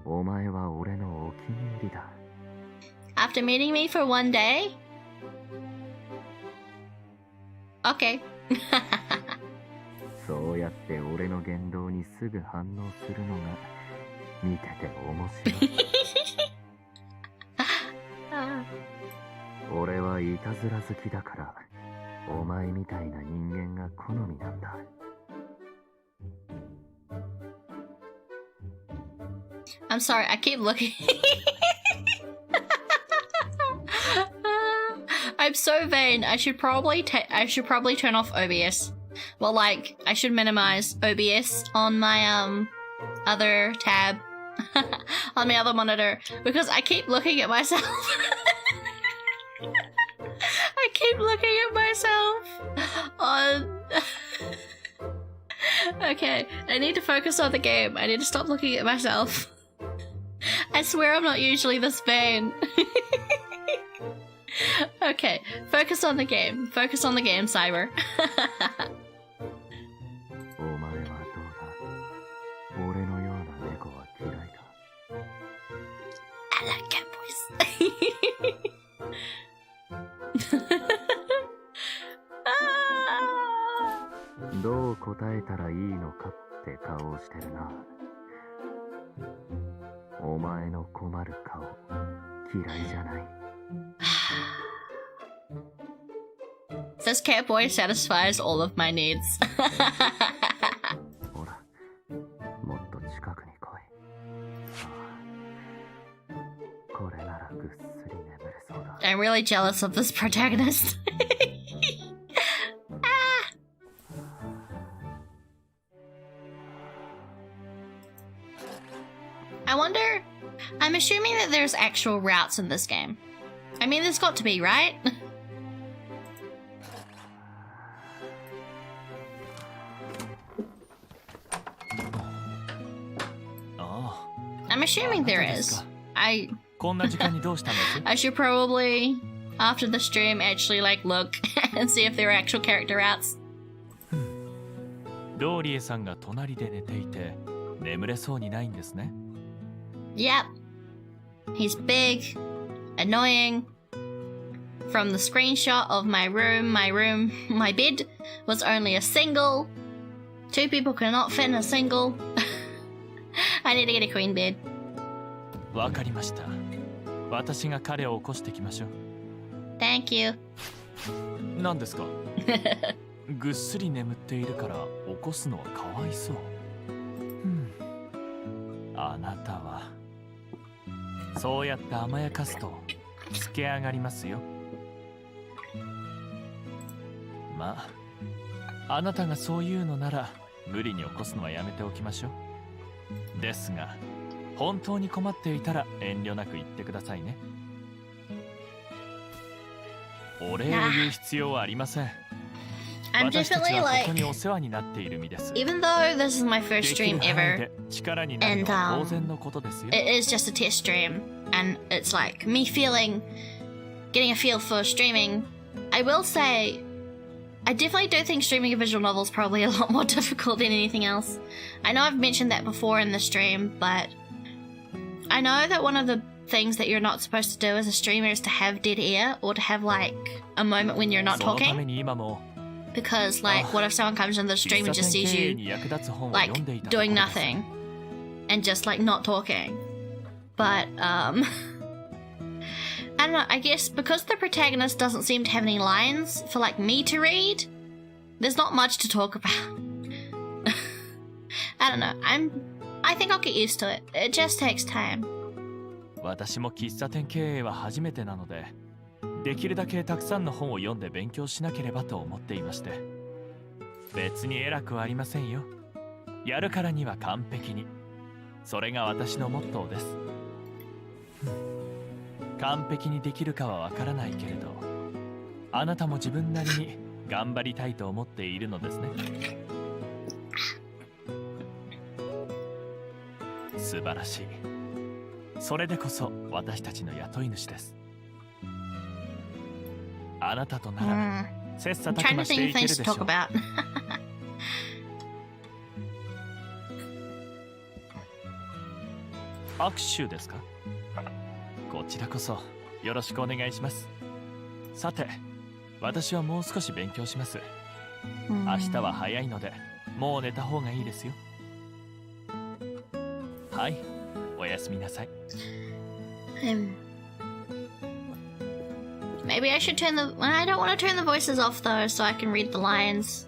お前は俺のお気に入りだ。After meeting me for one day? Okay. そうやって俺の言動にすぐ反応するのが見てて面白い。俺はいたずら好きだからお前みたいな人間が好みなんだ。I'm sorry, I keep looking. I'm so vain. I should probably turn off OBS. Well, like, I should minimize OBS on my other tab on my other monitor because I keep looking at myself. I keep looking at myself on. Okay, I need to focus on the game. I need to stop looking at myself. I swear I'm not usually this vain. Okay, focus on the game. Focus on the game, Cyber. お前はどうだ？俺のような猫は嫌いか？ I like catboys. どう答えたらいいのかって顔をしてるな。お前の困る顔嫌いじゃない。This catboy satisfies all of my needs. ほら、もっと近くに来い。これならぐっすり眠れそうだ。I'm really jealous of this protagonist. I wonder, I'm assuming that there's actual routes in this game. I mean, there's got to be, right? I'm assuming there is. I should probably, after the stream, actually like look and see if there are actual character routes. ローリエさんが隣で寝ていて眠れそうにないんですね。Yep. He's big, annoying. From the screenshot of my bed was only a single. Two people cannot fit in a single. I need to get a queen bed. わかりました。私が彼を起こしてきましょう。Thank you. 何ですか？ぐっすり眠っているから起こすのはかわいそう。あなたはそうやって甘やかすとつけ上がりますよ。まあ、あなたがそう言うのなら無理に起こすのはやめておきましょう。ですが、本当に困っていたら遠慮なく言ってくださいね。お礼を言う必要はありません。 I'm 私たち definitely はこ like, こにお世話になっている身です。 even though this is my first できる stream 範囲 ever, で力になるのは当然のことですよ。 it is just a test stream, and it's like me getting a feel for streaming. I will say, I definitely do think streaming a visual novel is probably a lot more difficult than anything else. I know I've mentioned that before in the stream, but I know that one of the things that you're not supposed to do as a streamer is to have dead air, or to have like a moment when you're not そのため talking. に今も Because like, what if someone comes into the stream and just sees you like doing nothing and just like not talking? But I don't know, I guess because the protagonist doesn't seem to have any lines for like me to read, there's not much to talk about. I don't know, I think I'll get used to it. It just takes time. 私も喫茶店経営は初めてなので、できるだけたくさんの本を読んで勉強しなければと思っていまして。別に偉くはありませんよ。やるからには完璧に。それが私のモットーです。完璧にできるかはわからないけれど、あなたも自分なりに頑張りたいと思っているのですね。素晴らしい。それでこそ私たちの雇い主です。あなたとなら切磋 I'm 琢 trying to 磨して think い of ける things で to し talk ょう。 about. 握手ですか？こちらこそよろしくお願いします。さて、私はもう少し勉強します。明日は早いので、もう寝た方がいいですよ。はい、おやすみなさい。Maybe I should turn the... I don't want to turn the voices off though, so I can read the lines.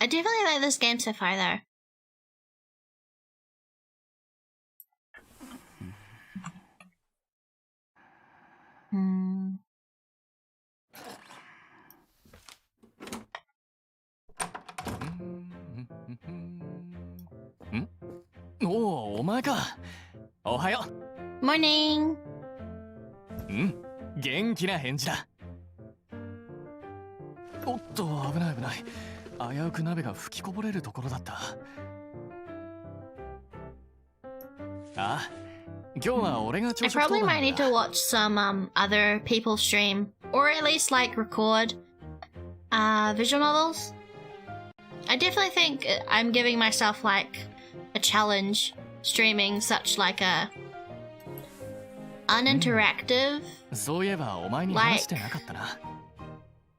I definitely like this game so far though. Hmm? おお、お前か。おはよ Morning! う。うん、元気な返事だ。おっと、危ない危ない。危うく鍋が吹きこぼれるところだった。あ、今日は俺が朝 I 食当 probably 番 might なん need だ。 to watch some other people stream, or at least like record visual novels. I definitely think I'm giving myself like a challenge streaming such like a uninteractive そういえばお前に話してなかったな。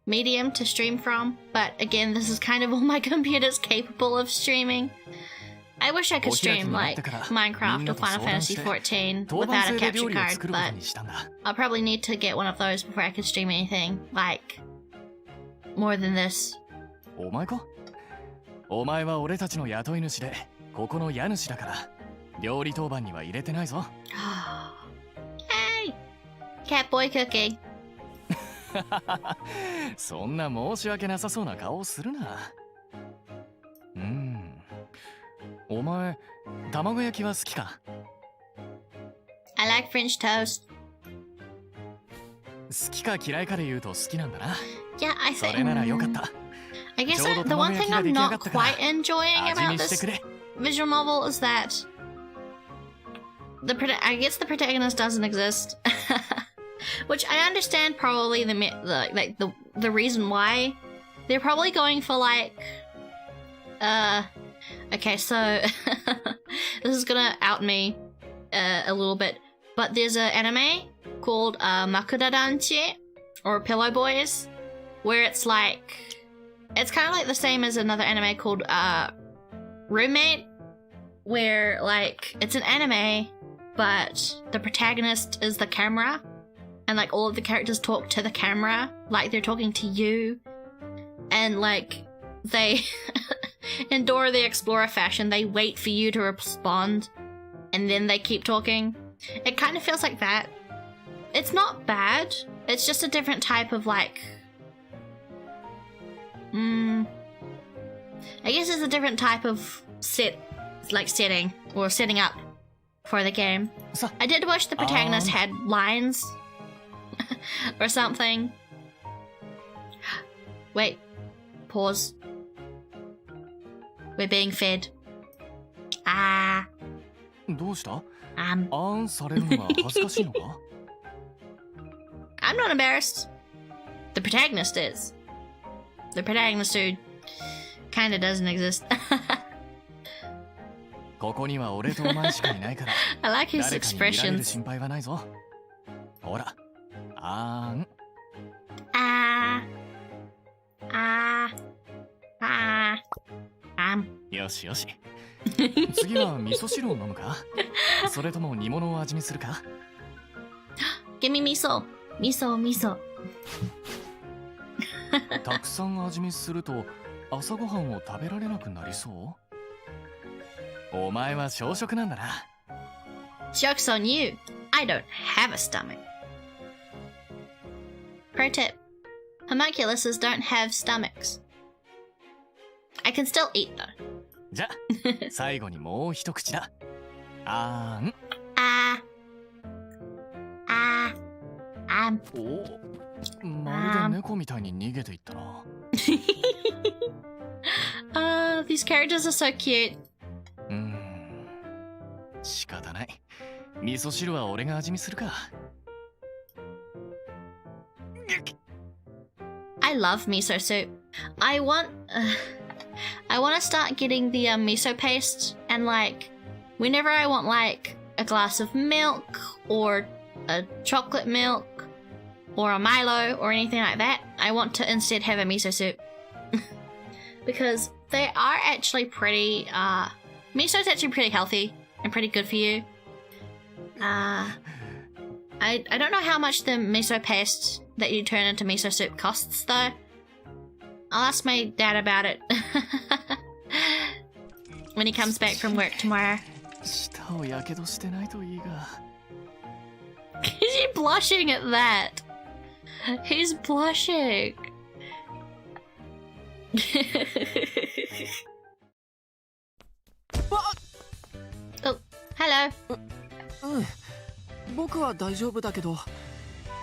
medium to stream from, but again, this is kind of all my computer's capable of streaming. I wish I could stream like Minecraft or Final Fantasy 14 without a capture card, but I'll probably need to get one of those before I can stream anything like more than this. お前か？お前は俺たちの雇い主で、ここの家主だから、料理当番には入れてないぞ。Hey! Catboy cooking. そんな申し訳なさそうな顔をするな。お前、卵焼きは好きか？ I like French toast. 好きか嫌いかで言うと好きなんだな。 Yeah, I そ think. れならよかった。 I guess the one thing I'm not quite enjoying about this visual novel is that I guess the protagonist doesn't exist, which I understand probably the reason why. They're probably going for like okay, so this is gonna out me a little bit, but there's an anime called Makuda Danchi or Pillow Boys, where it's like it's kind of like the same as another anime called Roommate, where like it's an anime, but the protagonist is the camera, and like all of the characters talk to the camera, like they're talking to you, and like they in Dora the Explorer fashion, they wait for you to respond and then they keep talking. It kind of feels like that. It's not bad. It's just a different type of like... I guess it's a different type of setting or setting up for the game. I did wish the protagonist had lines or something. Wait. Pause. We're being fed. どうした？ I'm されるのが恥ずかしいのか？ not embarrassed. The protagonist is. The protagonist who kinda doesn't exist. ここには俺とお前しかいないから。 I like his 誰かに見られる expressions. 心配はないぞ。ほら。よしよし。次は味噌汁を飲むか？それとも煮物を味見するか？ Give me miso. Miso. たくさん味見すると朝ごはんを食べられなくなりそう？お前は小食なんだな。 Joke's on you. I don't have a stomach. Pro tip. Homunculuses don't have stomachs. I can still eat though. じゃ、最後にもう一口だ。お、まるで猫みたいに逃げていったな。These characters are so cute. 仕方ない。味噌汁は俺が味見するか。I love miso soup. I want to start getting the miso paste, and like whenever I want like a glass of milk or a chocolate milk or a Milo or anything like that, I want to instead have a miso soup. Because they are actually pretty miso is actually pretty healthy and pretty good for you. I don't know how much the miso paste that you turn into miso soup costs though. I'll ask my dad about it when he comes back from work tomorrow. 舌をやけどしてないといいが。Is he blushing at that? He's blushing. Oh, hello. 僕は大丈夫だけど、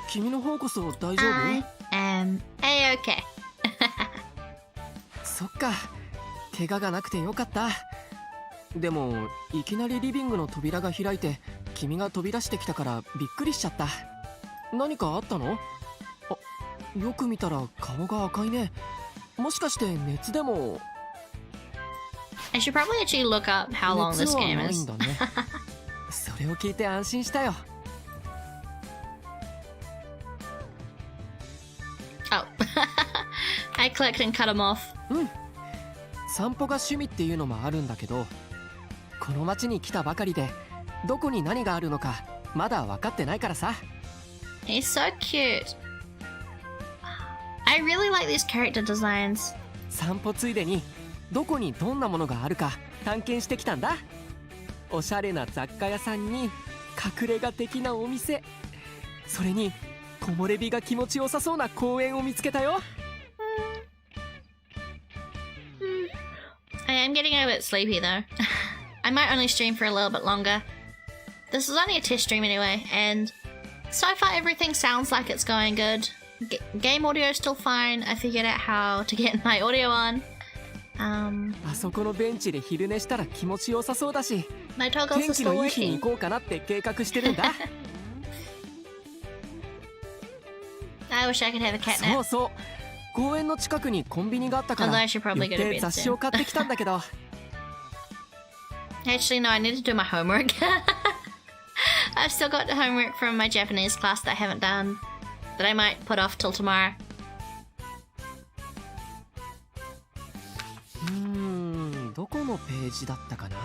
君の方こそ大丈夫？ I am A-okay. そっか、怪我がなくてよかった。でもいきなりリビングの扉が開いて君が飛び出してきたからびっくりしちゃった。何かあったの？よく見たら顔が赤いね。もしかして熱でも？ I should probably actually look up how long this 熱は game ない is. んだね。それを聞いて安心したよ。Oh. I clicked and cut him off. 散歩が趣味っていうのもあるんだけど、この町に来たばかりでどこに何があるのかまだ分かってないからさ。 He's so cute. I really like these character designs. 散歩ついでにどこにどんなものがあるか探検してきたんだ。おしゃれな雑貨屋さんに隠れ家的なお店、それに木漏れ日が気持ちよさそうな公園を見つけたよ。I am getting a bit sleepy though. I might only stream for a little bit longer. This is only a test stream anyway, and so far everything sounds like it's going good. Game audio is still fine. I figured out how to get my audio on. あそこのベンチで昼寝したら気持ちよさそうだし、 My toggles 天 are 気 still のいい日に working. 行こうかなって計画してるんだ。 I wish I could have a cat そ nap. うそう、公園の近くにコンビニがあったか Although ら I should probably 寄 go to って bed 雑誌を soon. 買ってきたんだけど。 Actually, no, I need to do my homework. I've still got homework from my Japanese class that I haven't done, that I might put off till tomorrow. どこのページだったかな。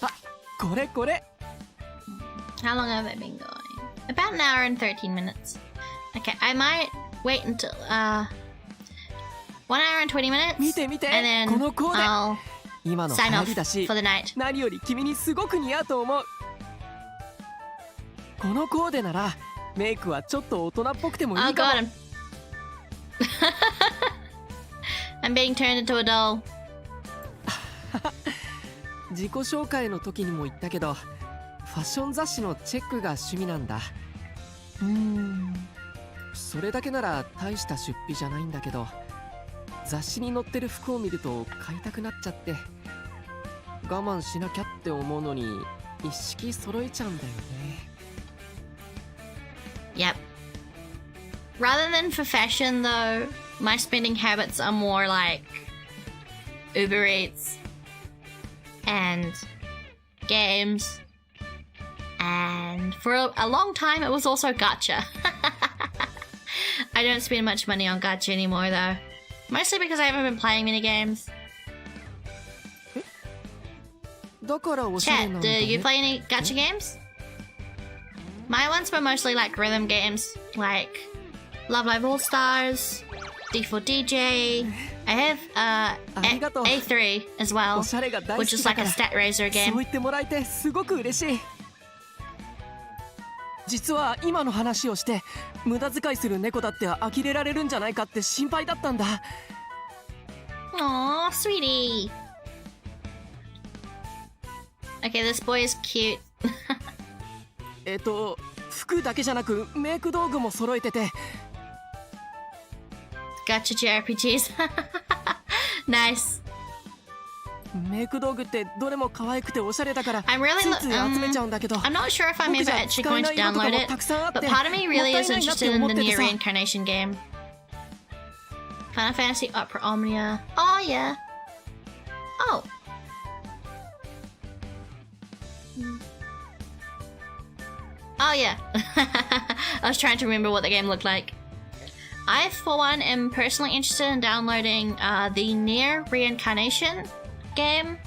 あ、これこれ。 How long have I been going? About an hour and 13 minutes. Okay, I might wait until 1 hour and 20 minutes. 見て見て、 And then このコーデ。 I'll 今の sign 流行 off りだし for the night. 何より君にすごく似合うと思う。このコーデならメイクはちょっと大人っぽくてもい Oh いか god, も。I'm being turned into a doll. 自己紹介の時にも言ったけど、ファッション雑誌のチェックが趣味なんだ。それだけなら大した出費じゃないんだけど、雑誌に載ってる服を見ると買いたくなっちゃって、我慢しなきゃって思うのに一式揃えちゃうんだよね。Yep. Rather than for fashion, though, my spending habits are more like Uber Eats and games. And for a long time, it was also gacha. I don't spend much money on gacha anymore, though. Mostly because I haven't been playing many games. だからおしゃれ Chat, なん do だね。 you play any gacha games? My ones were mostly like rhythm games, like Love Live All Stars, D4DJ. I have A3 as お well, しゃれが大好 which き is だ like か a ら。 stat raiser そう game. 言ってもらえてすごく嬉しい。実は今の話をして無駄遣いする猫だって呆れられるんじゃないかって心配だったんだ。 Aw, sweetie. Okay, this boy is cute. 服だけじゃなくメイク道具も揃えてて、 Gacha JRPGs. Nice. メイク道具ってどれも可愛くておしゃれだから I'm really ついつい集めちゃうんだけど、 I'm not sure if I'm 僕 ever じゃ actually 使 going え to ない色とか download も it, たくさんあって but part of me もった really い is ないなって interested 思 in っ the てて new さ。 reincarnation game. Final Fantasy Opera Omnia. Oh yeah. Oh. Oh yeah. I was trying to remember what the game looked like. I, for one, am personally interested in downloading the Near Reincarnation game.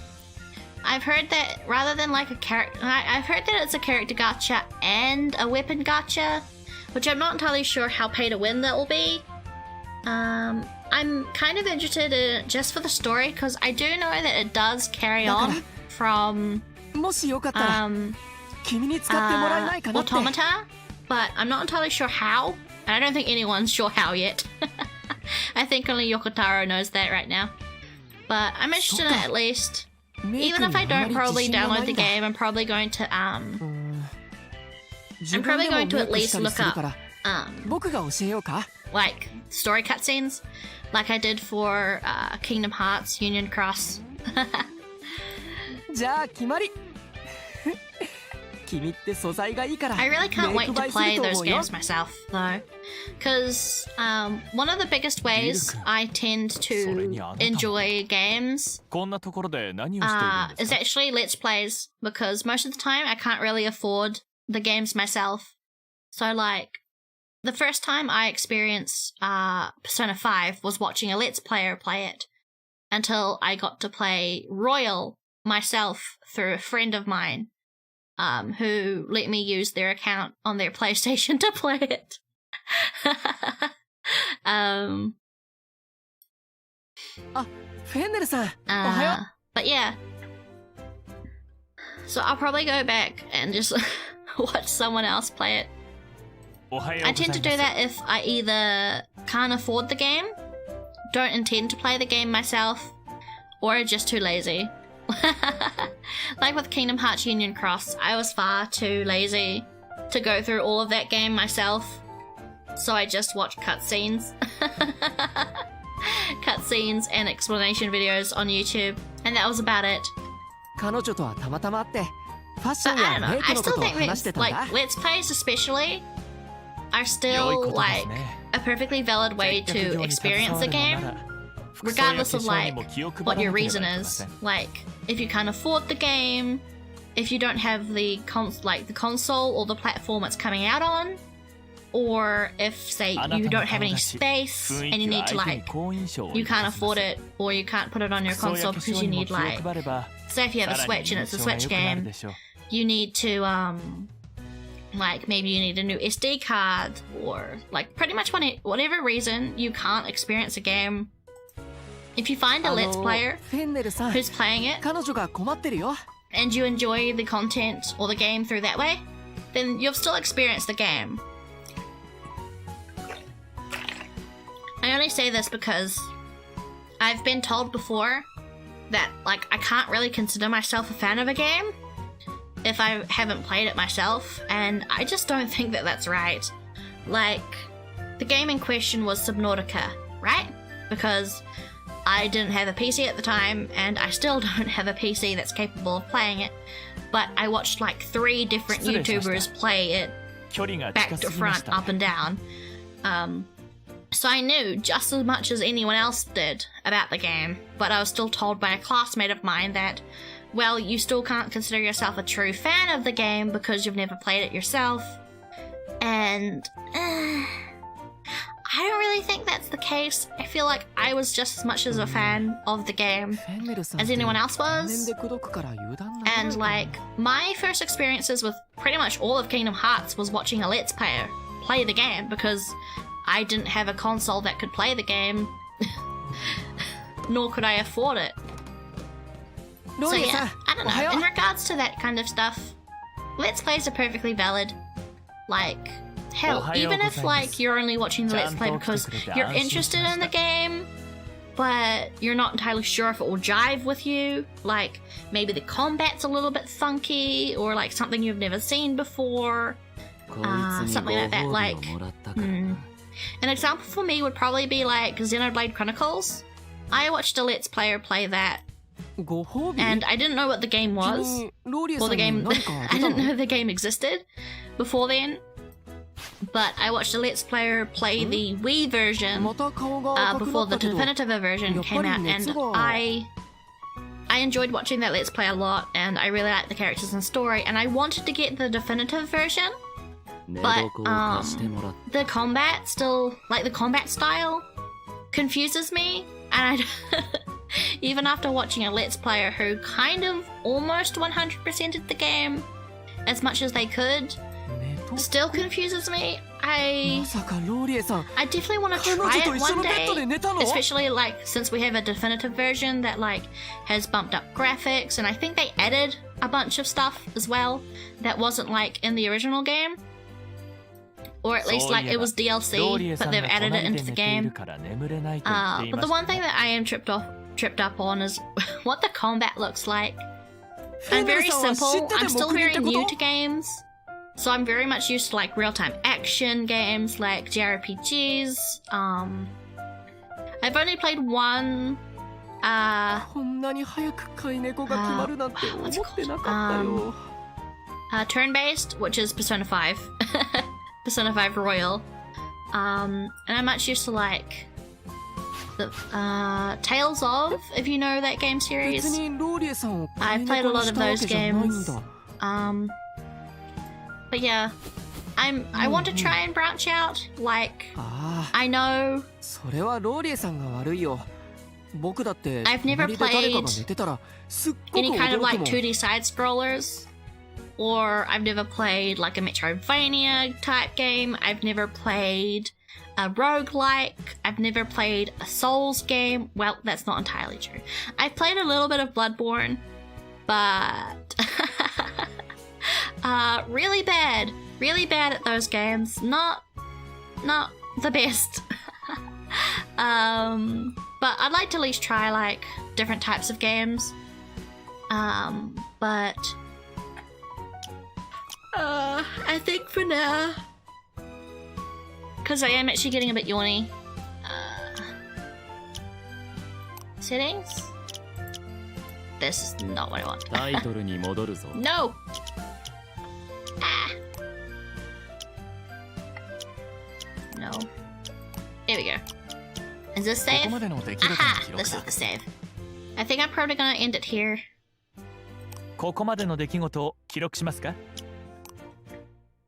I've heard that rather than like a character, I've heard that it's a character gacha and a weapon gacha, which I'm not entirely sure how pay to win that will be. I'm kind of interested in it just for the story because I do know that it does carry on from もしよかったら君に使ってもらえないかなって。 Automata, but I'm not entirely sure how, and I don't think anyone's sure how yet. I think only Yokotaro knows that right now. But I'm interested in it at least. Even if I don't probably download the game, I'm probably going to at least look up 僕が教えようか。 like story cutscenes, like I did for Kingdom Hearts Union Cross. じゃあ決まり。君って素材がいいから I really can't メイ wait ク to 映えする play と those 思うよ。 games myself, though. Because one of the biggest ways I tend to enjoy games こんなところで何をしているんです is か actually Let's Plays, because most of the time I can't really afford the games myself. So, like, the first time I experienced Persona 5 was watching a Let's Player play it until I got to play Royal myself through a friend of mine. Who let me use their account on their PlayStation to play it. あ、フェンネルさん、おはよう。 But yeah. So I'll probably go back and just watch someone else play it. おはよう I ござい tend ま to す do that if I either can't afford the game, don't intend to play the game myself, or are just too lazy. Like with Kingdom Hearts Union Cross, I was far too lazy to go through all of that game myself, so I just watched cutscenes. Cutscenes and explanation videos on YouTube, and that was about it. 彼女とはたまたま会ってファッショ But ン I や don't know, メイク I のこ still とを think 話してたん like だ。 Let's Plays especially are 良い still ことです like ね a perfectly valid way 接客 to 業に experience 携 the わる game, のなら服装や regardless of 化粧 like にも気を配 what ら your なければ reason いけま is. せん Like, if you can't afford the game, if you don't have the the console or the platform it's coming out on, or if say あなた you の don't have 顔 any 出し space 雰 and 囲 you 気 need は to 相手に like 好印象を you 抱か can't せま afford す it or you can't put it on your 服装や console 化 because 粧 you にも need 気を like 配れば say if you have a さらに Switch and it's a 印象が Switch 良くなる game, でしょう you need to like maybe you need a new SD card or like pretty much whatever reason you can't experience a game if you find a Let's Player フェンネルさん who's playing it 彼女が困ってるよ and you enjoy the content or the game through that way, then you've still experienced the game. I only say this because I've been told before that, like, I can't really consider myself a fan of a game if I haven't played it myself, and I just don't think that that's right. Like, the game in question was Subnautica, right? Because I didn't have a PC at the time, and I still don't have a PC that's capable of playing it, but I watched like 3 different YouTubers play it 距離が back 近 to すぎまし front, た up and down. So I knew just as much as anyone else did about the game, but I was still told by a classmate of mine that, well, you still can't consider yourself a true fan of the game because you've never played it yourself. And I don't really think that's the case. I feel like I was just as much as a fan of the game フェンネルさん as anyone else 年 was. で口説くから油断な And like, my first experiences with pretty much all of Kingdom Hearts was watching a Let's Player play the game because I didn't have a console that could play the game, nor could I afford it. ロ So ーリエさ yeah, ん I don't おはよ know. う In regards to that kind of stuff, Let's Plays are perfectly valid. Like, hell, even if like you're only watching the Let's Play because you're interested in the game, but you're not entirely sure if it will jive with you, like maybe the combat's a little bit funky, or like something you've never seen before, こいつに something like that, ご褒 like 美をもらったからな An example for me would probably be like Xenoblade Chronicles. I watched a Let's Player play that, ご褒美 and I didn't know what the game was, 君ローリエ or さ the んに game. 何かあ I げた didn't の know the game existed before then. But I watched a Let's Player play the Wii version また顔が赤くな before っ the たけど definitive version came out, and I enjoyed watching that Let's Play a lot, and I really liked the characters and story, and I wanted to get the definitive version. 寝 But 床を貸してもらっ the combat still, like the combat style, confuses me, and even after watching a Let's Player who kind of almost 100%ed the game as much as they could, 寝と still confuses me. まさかローリエさん I definitely want to 彼 try 女と it 一緒 one のベッドで day, 寝たの especially like since we have a definitive version that like has bumped up graphics, and I think they added a bunch of stuff as well that wasn't like in the original game, or at least like it was ロー DLC, リエさ but ん they've が added 隣 it で into the 寝ている game. から眠れないと言ってい But ま the した one thing that I am tripped up on is what the combat looks like. フェン I'm ネル very さんは知っ simple. て I'm て still 目撃っ very てこ new と to games, so I'm very much used to like real-time action games like JRPGs. I've only played one. こんなに早く飼い猫が決まるなんて思 what's ってな it かったよ turn-based, which is Persona 5, Persona 5 Royal. And I'm much used to like the Tales of, if you know that game 別 series. にローリエさんを飼い I've played a 猫に lot し of たわ those けじゃないん games. だ But yeah, I want to try and branch out. Like, ああ I know それはローリエさんが悪いよ僕だって I've never 隣で誰かが寝てたらすっごく any kind 驚 of く like もん 2D side scrollers, or I've never played like a Metroidvania type game. I've never played a roguelike. I've never played a Souls game. Well, that's not entirely true. I've played a little bit of Bloodborne, but really bad at those games. Not the best. But I'd like to at least try like different types of games. But I think for now, because I am actually getting a bit yawny. Settings. This is not what I want. タイトルに戻るぞ No. No. Here we go. Is this こ save? こまでの出来事の Aha! 記録 This だ is the save. I think I'm probably gonna end it here. ここまでの出来事を記録しますか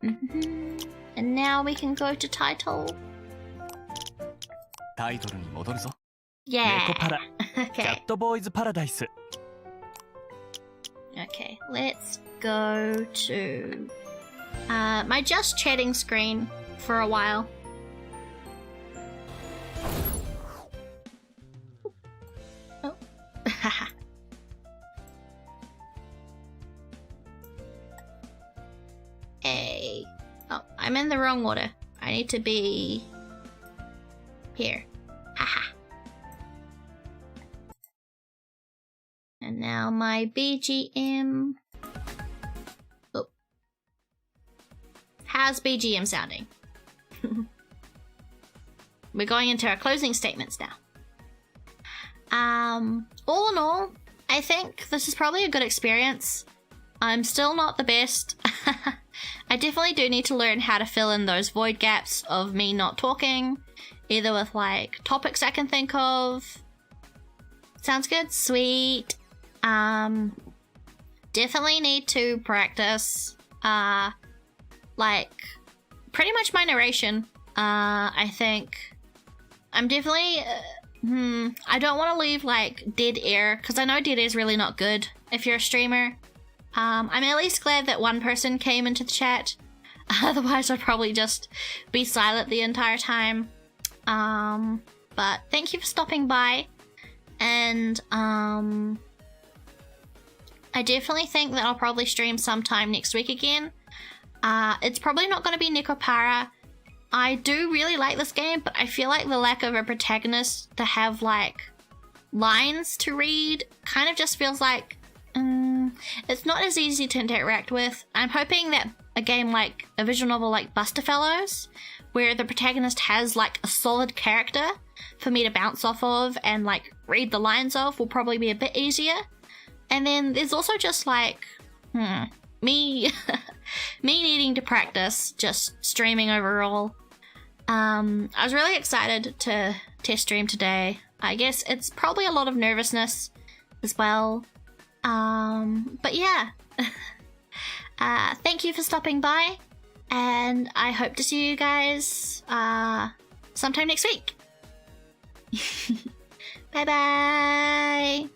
And now we can go to title. タイトルに戻るぞ Yeah. ネコパラキャ Okay. ットボーイズパラダイス Okay. Let's go to my just chatting screen for a while. I'm in the wrong order. I need to be here. Haha. And now my BGM. Oh. How's BGM sounding? We're going into our closing statements now. All in all, I think this is probably a good experience. I'm still not the best. I definitely do need to learn how to fill in those void gaps of me not talking, either with like topics I can think of. Sounds good? Sweet. Definitely need to practice, like, pretty much my narration. I think I'm definitely, I don't want to leave, like, dead air, because I know dead air is really not good if you're a streamer. I'm at least glad that one person came into the chat. Otherwise, I'd probably just be silent the entire time. But thank you for stopping by. And, I definitely think that I'll probably stream sometime next week again. It's probably not going to be Nekopara. I do really like this game, but I feel like the lack of a protagonist to have, like, lines to read kind of just feels like it's not as easy to interact with. I'm hoping that a game like a visual novel like Busterfellows, where the protagonist has, like, a solid character for me to bounce off of and, like, read the lines of, will probably be a bit easier. And then there's also just, like, me needing to practice just streaming overall. I was really excited to test stream today. I guess it's probably a lot of nervousness as well. But yeah. Thank you for stopping by, and I hope to see you guys sometime next week. Bye bye!